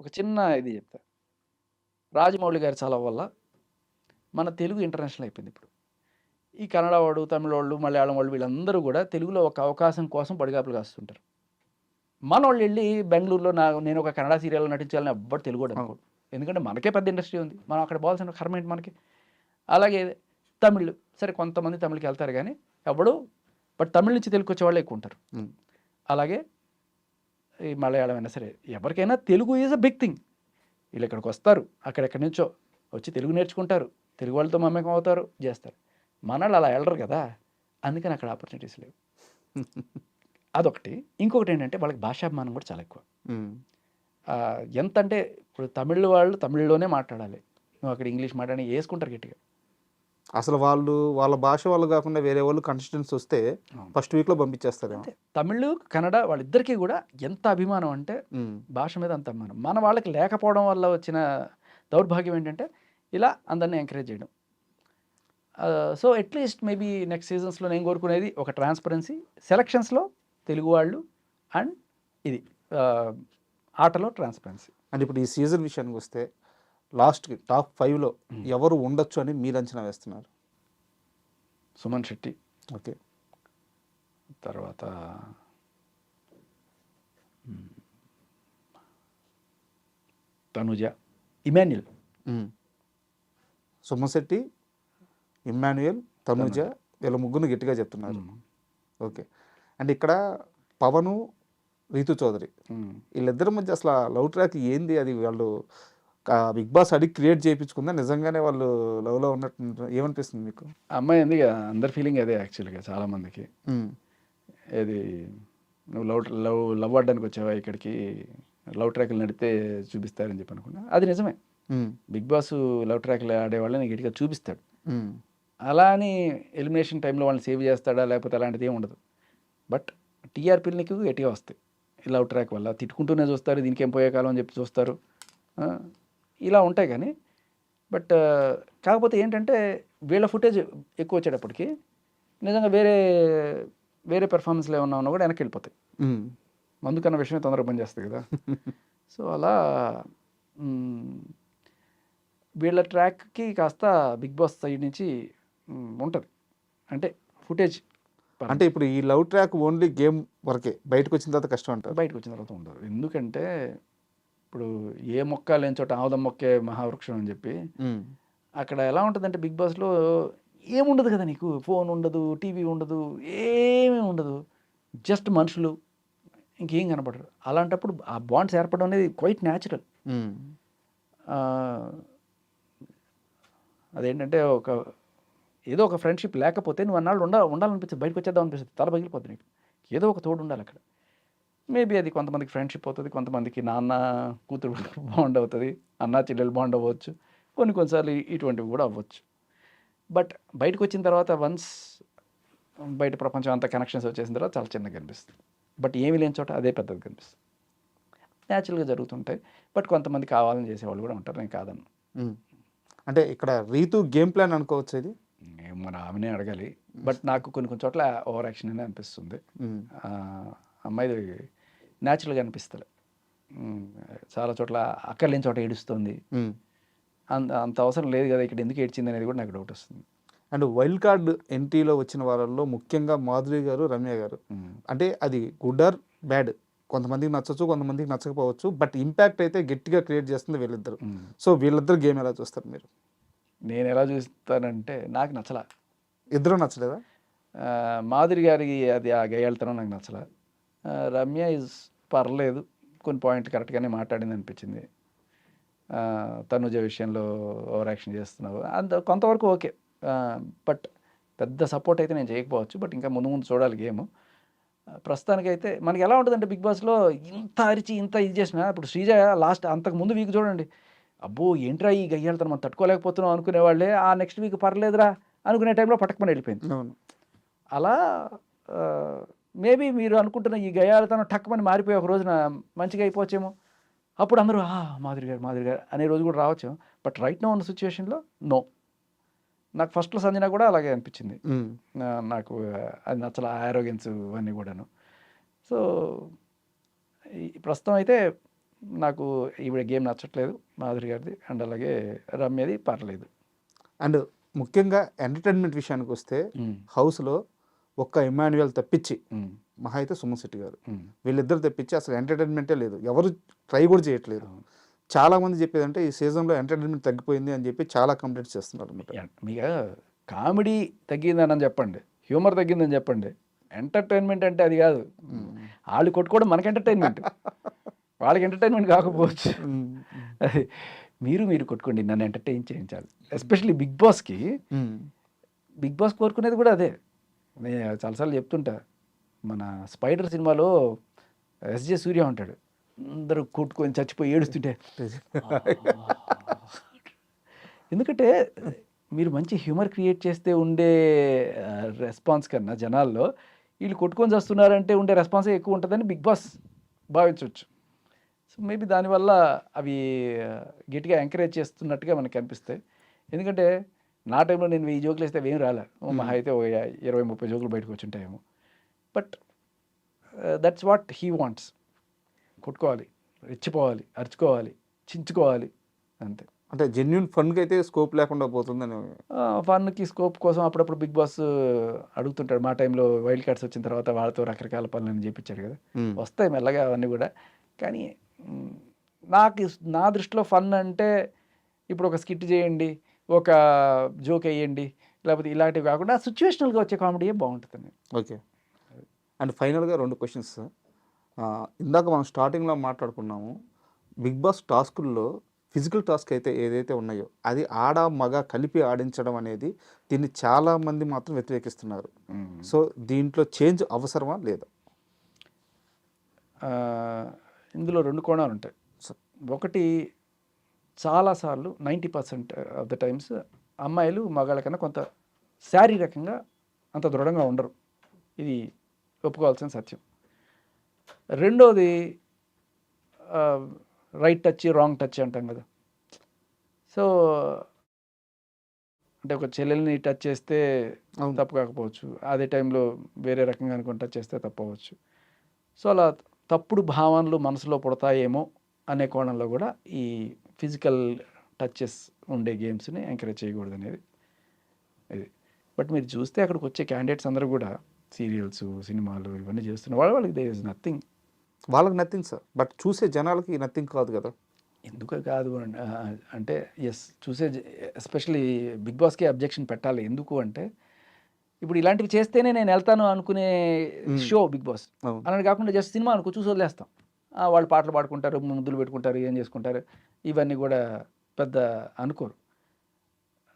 ఒక చిన్న ఇది చెప్తా. రాజమౌళి గారి చలవ వల్ల మన తెలుగు ఇంటర్నేషనల్ అయిపోయింది ఇప్పుడు. ఈ కన్నడ వాడు, తమిళోళ్ళు, మలయాళం వాళ్ళు వీళ్ళందరూ కూడా తెలుగులో ఒక అవకాశం కోసం పడిగాపులు కాస్తుంటారు. మనోళ్ళు వెళ్ళి బెంగుళూరులో నేను ఒక కన్నడ సీరియల్‌లో నటించాలని ఎవ్వడు తెలుగోడు అనుకోడు. ఎందుకంటే మనకే పెద్ద ఇండస్ట్రీ ఉంది. మనం అక్కడ పోవాల్సిన కర్మ ఏంటి మనకి? అలాగే తమిళ్ సరే కొంతమంది తమిళ్‌కి వెళ్తారు కానీ ఎవడు బట్ తమిళ్ నుంచి తెలుగుకి వచ్చే వాళ్ళే ఎక్కువ ఉంటారు. ఉమ్. అలాగే ఈ మలయాళం అయినా సరే ఎవరికైనా Telugu is a big thing. వీళ్ళు ఇక్కడికి వస్తారు, అక్కడెక్కడి నుంచో వచ్చి తెలుగు నేర్చుకుంటారు, తెలుగు వాళ్ళతో మమేకం అవుతారు, చేస్తారు. మనవాళ్ళు అలా వెళ్ళరు కదా, అందుకని అక్కడ ఆపర్చునిటీస్ లేవు. అదొకటి. ఇంకొకటి ఏంటంటే వాళ్ళకి భాషాభిమానం కూడా చాలా ఎక్కువ. ఉమ్. ఎంత అంటే ఇప్పుడు తమిళ్ వాళ్ళు తమిళ్లోనే మాట్లాడాలి, నువ్వు అక్కడ ఇంగ్లీష్ మాట్లాడి వేసుకుంటారు గట్టిగా. అసలు వాళ్ళు వాళ్ళ భాష వాళ్ళు కాకుండా వేరే వాళ్ళు కంటెస్టెంట్స్ వస్తే ఫస్ట్ వీక్లో పంపించేస్తారు. అంతే. తమిళ్ కన్నడ వాళ్ళిద్దరికీ కూడా ఎంత అభిమానం అంటే భాష మీద అంత అభిమానం. మన వాళ్ళకి లేకపోవడం వల్ల వచ్చిన దౌర్భాగ్యం ఏంటంటే ఇలా అందరినీ ఎంకరేజ్ చేయడం. సో అట్లీస్ట్ మేబీ నెక్స్ట్ సీజన్స్లో నేను కోరుకునేది ఒక ట్రాన్స్పరెన్సీ, సెలక్షన్స్లో తెలుగు వాళ్ళు అండ్ ఇది ఆటలో ట్రాన్స్పరెన్సీ. అండ్ ఇప్పుడు ఈ సీజన్ విషయానికి వస్తే లాస్ట్కి టాప్ 5లో ఎవరు ఉండొచ్చు అని మీరు అంచనా వేస్తున్నారు? సుమన్ శెట్టి, ఓకే, తర్వాత తనుజ, ఇమాన్యుయల్. సుమన్ శెట్టి, ఇమ్మాన్యుయల్, తనుజ వీళ్ళ ముగ్గురు గట్టిగా చెప్తున్నారు. ఓకే. అండ్ ఇక్కడ పవను, రీతు చౌదరి వీళ్ళిద్దరి మధ్య అసలు లవ్ ట్రాక్ ఏంది? అది వాళ్ళు బిగ్ బాస్ అడిగి క్రియేట్ చేయించుకుందా, నిజంగానే వాళ్ళు లవ్లో ఉన్నట్టు ఏమనిపిస్తుంది మీకు? అమ్మాయి ఉంది కదా, అందరి ఫీలింగ్ అదే యాక్చువల్గా చాలామందికి. ఏది నువ్వు లవ్ ఆడడానికి వచ్చావా ఇక్కడికి, లవ్ ట్రాక్లు నడితే చూపిస్తారని చెప్పి అనుకున్నా. అది నిజమే. బిగ్ బాస్ లవ్ ట్రాక్లు ఆడే వాళ్ళని గట్టిగా చూపిస్తాడు. అలా అని ఎలిమినేషన్ టైంలో వాళ్ళని సేవ్ చేస్తాడా లేకపోతే అలాంటిది ఏమి ఉండదు. బట్ టీఆర్పీలు నీకు గట్టిగా వస్తాయి ఈ లవ్ ట్రాక్ వల్ల. తిట్టుకుంటూనే చూస్తారు, దీనికి ఏం పోయే కాలం అని చెప్పి చూస్తారు, ఇలా ఉంటాయి. కానీ బట్ కాకపోతే ఏంటంటే వీళ్ళ ఫుటేజ్ ఎక్కువ వచ్చేటప్పటికి నిజంగా వేరే పెర్ఫార్మెన్స్లో ఏమన్నా ఉన్నా కూడా వెనక్కి వెళ్ళిపోతాయి. అందుకన్న విషయమే తొందరగా పనిచేస్తుంది కదా. సో అలా వీళ్ళ ట్రాక్కి కాస్త బిగ్ బాస్ సైడ్ నుంచి ఉంటుంది, అంటే ఫుటేజ్. అంటే ఇప్పుడు ఈ లవ్ ట్రాక్ ఓన్లీ గేమ్ వరకే, బయటకు వచ్చిన తర్వాత కష్టం అంటారు. బయటకు వచ్చిన తర్వాత ఉండదు. ఎందుకంటే ఇప్పుడు ఏ మొక్క లేని చోట ఆముదం మొక్కే మహావృక్షం అని చెప్పి అక్కడ ఎలా ఉంటుందంటే బిగ్ బాస్లో ఏముండదు కదా, నీకు ఫోన్ ఉండదు, టీవీ ఉండదు, ఏమీ ఉండదు, జస్ట్ మనుషులు, ఇంకేం కనపడరు. అలాంటప్పుడు ఆ బాండ్స్ ఏర్పడడం అనేది క్వైట్ న్యాచురల్. అదేంటంటే ఏదో ఒక ఫ్రెండ్షిప్ లేకపోతే నువ్వు అన్నాళ్ళు ఉండాలనిపిస్తుంది, బయటకు వచ్చేద్దాం అనిపిస్తుంది, తల పగిలిపోతుంది నీకు. ఏదో ఒక తోడు ఉండాలి అక్కడ. మేబీ అది కొంతమందికి ఫ్రెండ్షిప్ అవుతుంది, కొంతమందికి నాన్న కూతురు బాండ్ అవుతుంది, అన్న చెల్లెలు బాండ్ అవ్వచ్చు, కొన్నిసార్లు ఇటువంటివి కూడా అవ్వచ్చు. బట్ బయటకు వచ్చిన తర్వాత వన్స్ బయట ప్రపంచం అంతా కనెక్షన్స్ వచ్చేసిన తర్వాత చాలా చిన్నగా కనిపిస్తుంది. బట్ ఏమీ లేని చోట అదే పెద్దది కనిపిస్తుంది. న్యాచురల్గా జరుగుతుంటాయి. బట్ కొంతమంది కావాలని చేసేవాళ్ళు కూడా ఉంటారు, నేను కాదన్ను. అంటే ఇక్కడ రీతు గేమ్ ప్లాన్ అనుకోవచ్చు ఇది, మన ఆమెనే అడగాలి. బట్ నాకు కొన్ని చోట్ల ఓవర్ యాక్షన్ అనే అనిపిస్తుంది. అమ్మాయిది న్యాచురల్గా అనిపిస్తుంది. చాలా చోట్ల అక్కర్లేని చోట ఏడుస్తుంది, అంత అవసరం లేదు కదా, ఇక్కడ ఎందుకు ఏడ్చింది అనేది కూడా నాకు డౌట్ వస్తుంది. అండ్ వైల్డ్ కార్డ్ ఎంట్రీలో వచ్చిన వాళ్ళల్లో ముఖ్యంగా మాధురి గారు, రమ్య గారు, అంటే అది గుడ్ ఆర్ బ్యాడ్, కొంతమందికి నచ్చచ్చు, కొంతమందికి నచ్చకపోవచ్చు, బట్ ఇంపాక్ట్ అయితే గట్టిగా క్రియేట్ చేస్తుంది వీళ్ళిద్దరు. సో వీళ్ళిద్దరు గేమ్ ఎలా చూస్తారు మీరు? నేను ఎలా చూస్తానంటే నాకు నచ్చలా, ఇద్దరు నచ్చలేదా? మాధురి గారికి అది ఆ గయ్యాళతనం నాకు నచ్చలా. రమ్య ఈజ్ పర్లేదు, కొన్ని పాయింట్ కరెక్ట్గానే మాట్లాడింది అనిపించింది. తనుజ విషయంలో ఓవర్ యాక్షన్ చేస్తున్నావు అంత కొంతవరకు ఓకే, బట్ పెద్ద సపోర్ట్ అయితే నేను చేయకపోవచ్చు. బట్ ఇంకా ముందు చూడాలి గేమ్. ప్రస్తుతానికైతే మనకి ఎలా ఉంటుందంటే బిగ్ బాస్లో ఇంత అరిచి ఇంత ఇది చేసినా, ఇప్పుడు శ్రీజ లాస్ట్ అంతకు ముందు వీక్ చూడండి, అబ్బో ఏంట్రా ఈ గయ్యాలతో మనం తట్టుకోలేకపోతున్నాం అనుకునే వాళ్ళే ఆ నెక్స్ట్ వీక్ పర్లేదురా అనుకునే టైంలో పట్టకమని వెళ్ళిపోయింది. అలా మేబీ మీరు అనుకుంటున్న ఈ గయాలతనం టక్కుమని మారిపోయి ఒక రోజున మంచిగా అయిపోవచ్చేమో. అప్పుడు అందరూ మాధురి గారు అనే రోజు కూడా రావచ్చు. బట్ రైట్ నౌ ఉన్న సిచ్యువేషన్లో నో. నాకు ఫస్ట్లో సంజన కూడా అలాగే అనిపించింది. నాకు అది నచ్చల, ఆరోగెన్స్ అన్నీ కూడాను. సో ఈ ప్రస్తుతం అయితే నాకు ఈవిడ గేమ్ నచ్చట్లేదు మాధురి గారిది, అండ్ అలాగే రమ్యది పర్లేదు. అండ్ ముఖ్యంగా ఎంటర్టైన్మెంట్ విషయానికి వస్తే హౌస్లో ఒక్క ఇమాన్యుయల్ తప్పించి మహా అయితే సుమన్ శెట్టి గారు, వీళ్ళిద్దరు తప్పించి అసలు ఎంటర్టైన్మెంటే లేదు, ఎవరు ట్రై కూడా చేయట్లేదు. చాలామంది చెప్పేదంటే ఈ సీజన్లో ఎంటర్టైన్మెంట్ తగ్గిపోయింది అని చెప్పి చాలా కంప్లైంట్స్ చేస్తున్నారు అనమాట. మీకు కామెడీ తగ్గిందని చెప్పండి, హ్యూమర్ తగ్గిందని చెప్పండి, ఎంటర్టైన్మెంట్ అంటే అది కాదు. వాళ్ళు కొట్టుకోవడం మనకి ఎంటర్టైన్మెంట్, వాళ్ళకి ఎంటర్టైన్మెంట్ కాకపోవచ్చు. అది మీరు కొట్టుకోండి, నన్ను ఎంటర్టైన్ చేయించాలి. ఎస్పెషల్లీ బిగ్ బాస్కి, బిగ్ బాస్ కోరుకునేది కూడా అదే. నేను చాలాసార్లు చెప్తుంటా, మన స్పైడర్ సినిమాలో ఎస్జే సూర్య ఉంటాడు, అందరూ కొట్టుకొని చచ్చిపోయి ఏడుస్తుంటే. ఎందుకంటే మీరు మంచి హ్యూమర్ క్రియేట్ చేస్తే ఉండే రెస్పాన్స్ కన్నా జనాల్లో వీళ్ళు కొట్టుకొని చేస్తున్నారంటే ఉండే రెస్పాన్సే ఎక్కువ ఉంటుందని బిగ్ బాస్ భావించవచ్చు. సో మేబీ దానివల్ల అవి గట్టిగా ఎంకరేజ్ చేస్తున్నట్టుగా మనకు కనిపిస్తాయి. ఎందుకంటే నా టైంలో నేను 1000 జోకులు వేస్తే ఏం రాలే, మహా అయితే 20-30 జోకులు బయటకు వచ్చి ఉంటాయేమో. But that's what he wants. కొట్టుకోవాలి, రెచ్చిపోవాలి, అరుచుకోవాలి, చించుకోవాలి, అంతే. అంటే జెన్యున్ ఫన్కి అయితే స్కోప్ లేకుండా పోతుందని. ఫన్కి స్కోప్ కోసం అప్పుడప్పుడు బిగ్ బాస్ అడుగుతుంటాడు. మా టైంలో వైల్డ్ కార్డ్స్ వచ్చిన తర్వాత వాళ్ళతో రకరకాల పనులను చేయించాడు కదా, వస్తాయి మెల్లగా అవన్నీ కూడా. కానీ నా దృష్టిలో ఫన్ అంటే ఇప్పుడు ఒక స్కిట్ చేయండి, ఒక జోక్ వేయండి, లేకపోతే ఇలాంటివి కాకుండా సిచ్యువేషనల్గా వచ్చే కామెడీయే బాగుంటుంది. ఓకే. అండ్ ఫైనల్గా 2 క్వశ్చన్స్. ఇందాక మనం స్టార్టింగ్లో మాట్లాడుకున్నాము, బిగ్ బాస్ టాస్కుల్లో ఫిజికల్ టాస్క్ అయితే ఏదైతే ఉన్నాయో అది ఆడ మగ కలిపి ఆడించడం అనేది, దీన్ని చాలామంది మాత్రం వ్యతిరేకిస్తున్నారు. సో దీంట్లో చేంజ్ అవసరమా లేదా? ఇందులో 2 కోణాలు ఉంటాయి. ఒకటి, చాలాసార్లు 90% ఆఫ్ ద టైమ్స్ అమ్మాయిలు మగాళ్ళ కన్నా కొంత శారీరకంగా అంత దృఢంగా ఉండరు, ఇది ఒప్పుకోవాల్సిన సత్యం. రెండోది, రైట్ టచ్ రాంగ్ టచ్ అంటాం కదా. సో అంటే ఒక చెల్లెల్ని టచ్ చేస్తే తప్పు కాకపోవచ్చు, అదే టైంలో వేరే రకంగా అనుకుని టచ్ చేస్తే తప్పు అవ్వచ్చు. సో అలా తప్పుడు భావనలు మనసులో పుడతాయేమో అనే కోణంలో కూడా ఈ ఫిజికల్ టచెస్ ఉండే గేమ్స్ని ఎంకరేజ్ చేయకూడదు అనేది ఇది. బట్ మీరు చూస్తే అక్కడికి వచ్చే క్యాండిడేట్స్ అందరూ కూడా సీరియల్స్, సినిమాలు ఇవన్నీ చేస్తున్న వాళ్ళకి దేర్ ఇస్ నథింగ్. వాళ్ళకి నథింగ్ సార్, బట్ చూసే జనాలకి నథింగ్ కాదు కదా. ఎందుకు కాదు అంటే ఎస్, చూసే ఎస్పెషలీ బిగ్ బాస్కి అబ్జెక్షన్ పెట్టాలి. ఎందుకు అంటే ఇప్పుడు ఇలాంటివి చేస్తేనే నేను వెళ్తాను అనుకునే షో బిగ్ బాస్ అలాంటి కాకుండా జస్ట్ సినిమా అనుకో చూసి వదిలేస్తాం. వాళ్ళు పాటలు పాడుకుంటారు, ముద్దులు పెట్టుకుంటారు, ఏం చేసుకుంటారు, ఇవన్నీ కూడా పెద్ద అనుకోరు.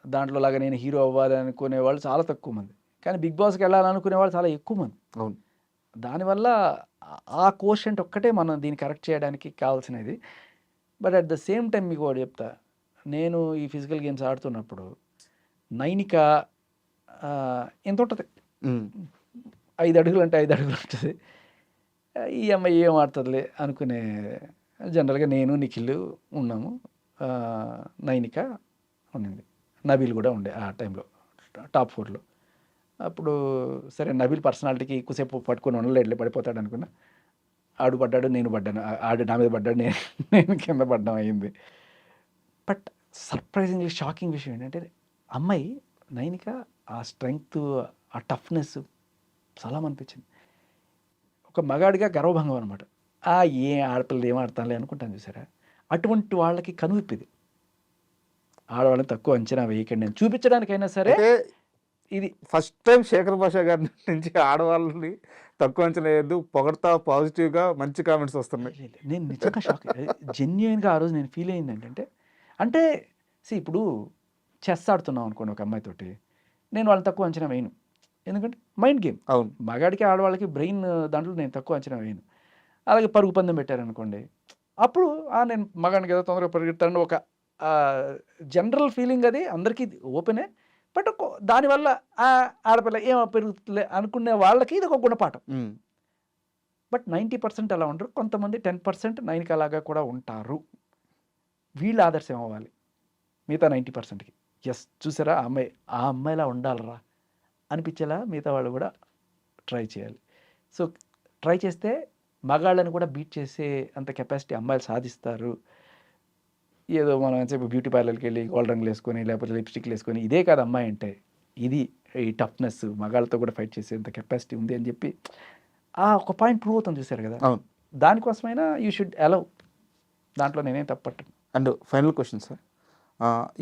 దాంట్లో లాగా నేను హీరో అవ్వాలి అనుకునే వాళ్ళు చాలా తక్కువ మంది, కానీ బిగ్ బాస్కి వెళ్ళాలనుకునే వాళ్ళు చాలా ఎక్కువ మంది. అవును. దానివల్ల ఆ కోషెంట్ ఒక్కటే మనం దీన్ని కరెక్ట్ చేయడానికి కావాల్సినది. But at the same time మీకు ఒకటి చెప్తా, నేను ఈ ఫిజికల్ గేమ్స్ ఆడుతున్నప్పుడు నైనిక ఎంత ఉంటుంది, 5 అడుగులు అంటే 5 అడుగులు ఉంటుంది. ఈ అమ్మాయి ఏం ఆడుతుందిలే అనుకునే, జనరల్గా నేను నిఖిల్ ఉన్నాము, నైనిక ఉండింది, నబీల్ కూడా ఉండే ఆ టైంలో టాప్ 4లో. అప్పుడు సరే నబీల్ పర్సనాలిటీకి ఎక్కువసేపు పట్టుకొని ఉండలేట్లే, పడిపోతాడు అనుకున్నా. ఆడు పడ్డాడు, నేను పడ్డాను, ఆడు నా మీద పడ్డాడు, నేను కింద పడ్డం అయింది. బట్ సర్ప్రైజింగ్లీ షాకింగ్ విషయం ఏంటంటే అమ్మాయి నైనిక ఆ స్ట్రెంగ్త్, ఆ టఫ్నెస్ చాలా అనిపించింది. ఒక మగాడిగా గర్వభంగం అనమాట. ఏ ఆడపిల్లలు ఏం ఆడతానులే అనుకుంటాను చూసారా, అటువంటి వాళ్ళకి కనువిప్పిది. ఆడవాళ్ళని తక్కువ అంచనా వేయకండి అని చూపించడానికైనా సరే. ఇది ఫస్ట్ టైం శేఖర్ భాష గారి నుంచి ఆడవాళ్ళని తక్కువ అంచనా వేయద్దు, పొగడతా, పాజిటివ్గా మంచి కామెంట్స్ వస్తున్నాయి. నేను నిజంగా షాక్, జెన్యున్గా ఆ రోజు నేను ఫీల్ అయింది ఏంటంటే, అంటే ఇప్పుడు చెస్ ఆడుతున్నాం అనుకోండి ఒక అమ్మాయితోటి, నేను వాళ్ళని తక్కువ అంచనా వేయను, ఎందుకంటే మైండ్ గేమ్. అవును. మగాడికి ఆడవాళ్ళకి బ్రెయిన్ దాంట్లో నేను తక్కువ అంచనా వేయను. అలాగే పరుగు పందెం పెట్టారనుకోండి, అప్పుడు నేను మగాడికి ఏదో తొందరగా పరిగెత్తాను ఒక జనరల్ ఫీలింగ్, అది అందరికీ ఓపెనే. బట్ దానివల్ల ఆడపిల్ల ఏమో పెరుగుతుందిలే అనుకునే వాళ్ళకి ఇది ఒక గుణపాఠం. బట్ 90% అలా ఉండరు. కొంతమంది 10% నైన్కి అలాగా కూడా ఉంటారు. వీళ్ళు ఆదర్శం అవ్వాలి మిగతా 90%కి. ఎస్, చూసారా ఆ అమ్మాయిలా ఉండాలరా అనిపించేలా మిగతా వాళ్ళు కూడా ట్రై చేయాలి. సో ట్రై చేస్తే మగాళ్ళని కూడా బీట్ చేసే అంత కెపాసిటీ అమ్మాయిలు సాధిస్తారు. ఏదో మనం చెప్పి బ్యూటీ పార్లర్కి వెళ్ళి గోల్డ్ రంగులు వేసుకొని లేకపోతే లిప్స్టిక్లు వేసుకొని ఇదే కాదు అమ్మాయి అంటే, ఇది ఈ టఫ్నెస్ మగాళ్ళతో కూడా ఫైట్ చేసేంత కెపాసిటీ ఉంది అని చెప్పి ఒక పాయింట్ ప్రూవ్ అవుతుంది. చూసారు కదా, అవును. దానికోసమైనా యూ షుడ్ అలౌ. దాంట్లో నేనేం తప్పట్టను. అండ్ ఫైనల్ క్వశ్చన్ సార్,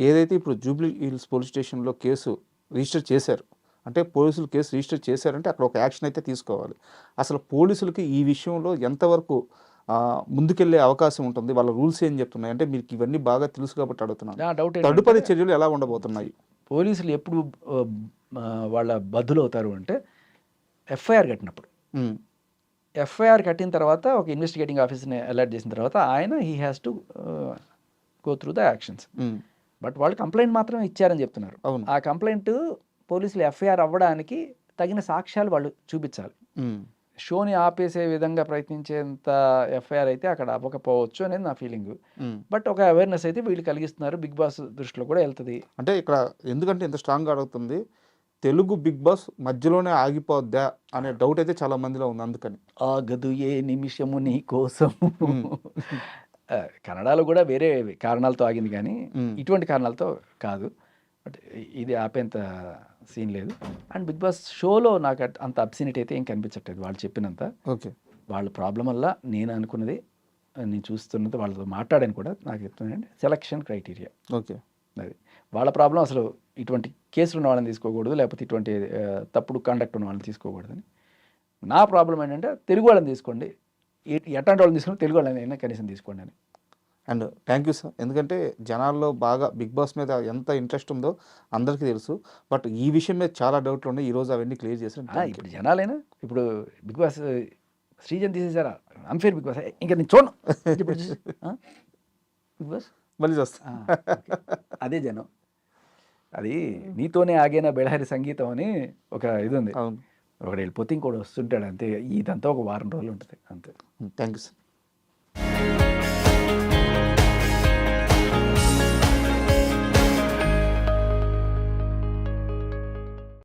ఏదైతే ఇప్పుడు జూబ్లీ హిల్స్ పోలీస్ స్టేషన్లో కేసు రిజిస్టర్ చేశారు, అంటే పోలీసులు కేసు రిజిస్టర్ చేశారంటే అక్కడ ఒక యాక్షన్ అయితే తీసుకోవాలి. అసలు పోలీసులకి ఈ విషయంలో ఎంతవరకు ముందుకెళ్లే అవకాశం ఉంటుంది? వాళ్ళ రూల్స్ ఏం చెప్తున్నాయి? అంటే మీకు ఇవన్నీ బాగా తెలుసు కాబట్టి అడుగుతున్నాను. నా డౌట్ తదుపరి చర్యలు ఎలా ఉండబోతున్నాయి? పోలీసులు ఎప్పుడు వాళ్ళ బద్దులు అవుతారు అంటే ఎఫ్ఐఆర్ కట్టినప్పుడు. ఎఫ్ఐఆర్ కట్టిన తర్వాత ఒక ఇన్వెస్టిగేటింగ్ ఆఫీసర్ని అలర్ట్ చేసిన తర్వాత ఆయన he has to go through the actions. But వాళ్ళు కంప్లైంట్ మాత్రం ఇచ్చారని చెప్తున్నారు. ఆ కంప్లైంట్ పోలీసులు ఎఫ్ఐఆర్ అవ్వడానికి తగిన సాక్ష్యాలు వాళ్ళు చూపించాలి. షోని ఆపేసే విధంగా ప్రయత్నించేంత ఎఫ్ఐఆర్ అయితే అక్కడ అవ్వకపోవచ్చు అనేది నా ఫీలింగ్. బట్ ఒక అవేర్నెస్ అయితే వీళ్ళు కలిగిస్తున్నారు. బిగ్ బాస్ దృష్టిలో కూడా వెళ్తుంది. అంటే ఇక్కడ ఎందుకంటే ఇంత స్ట్రాంగ్గా అడుగుతుంది, తెలుగు బిగ్ బాస్ మధ్యలోనే ఆగిపోద్దా అనే డౌట్ అయితే చాలా మందిలో ఉంది. అందుకని ఆగదు ఏ నిమిషము నీ కోసం. కన్నడలో కూడా వేరే కారణాలతో ఆగింది కానీ ఇటువంటి కారణాలతో కాదు. బట్ ఇది ఆపేంత సీన్ లేదు. అండ్ బిగ్ బాస్ షోలో నాకు అంత అబ్సినిటీ అయితే ఏం కనిపించట్లేదు వాళ్ళు చెప్పినంత. ఓకే, వాళ్ళ ప్రాబ్లం వల్ల నేను అనుకున్నది, నేను చూస్తున్నది, వాళ్ళతో మాట్లాడాను కూడా. నాకు చెప్తున్నానండి సెలక్షన్ క్రైటీరియా. ఓకే, అది వాళ్ళ ప్రాబ్లం. అసలు ఇటువంటి కేసులు ఉన్న వాళ్ళని తీసుకోకూడదు, లేకపోతే ఇటువంటి తప్పుడు కండక్ట్ ఉన్న వాళ్ళని తీసుకోకూడదని. నా ప్రాబ్లం ఏంటంటే తెలుగు వాళ్ళని తీసుకోండి, ఎట్లాంటి వాళ్ళని తీసుకుని తెలుగు వాళ్ళని అయినా కనీసం తీసుకోండి అని. And thank you sir. ఎందుకంటే జనాల్లో బాగా బిగ్ బాస్ మీద ఎంత ఇంట్రెస్ట్ ఉందో అందరికీ తెలుసు. బట్ ఈ విషయం మీద చాలా డౌట్లు ఉన్నాయి. ఈరోజు అవన్నీ క్లియర్ చేశాను. ఇప్పుడు జనాలైనా ఇప్పుడు బిగ్ బాస్ శ్రీజన్ తీసేసారా, అన్ఫేర్ బిగ్ బాస్, ఇంకా నేను చూడను ఇప్పుడు బిగ్ బాస్ మళ్ళీ వస్తా. అదే జనం. అది నీతోనే ఆగేనా బెళహరి సంగీతం అని ఒక ఇది ఉంది. అవును, ఒకడు వెళ్ళిపోతే ఇంకోటి వస్తుంటాడు అంతే. ఇదంతా ఒక వారం రోజులు ఉంటుంది అంతే. Thank you sir.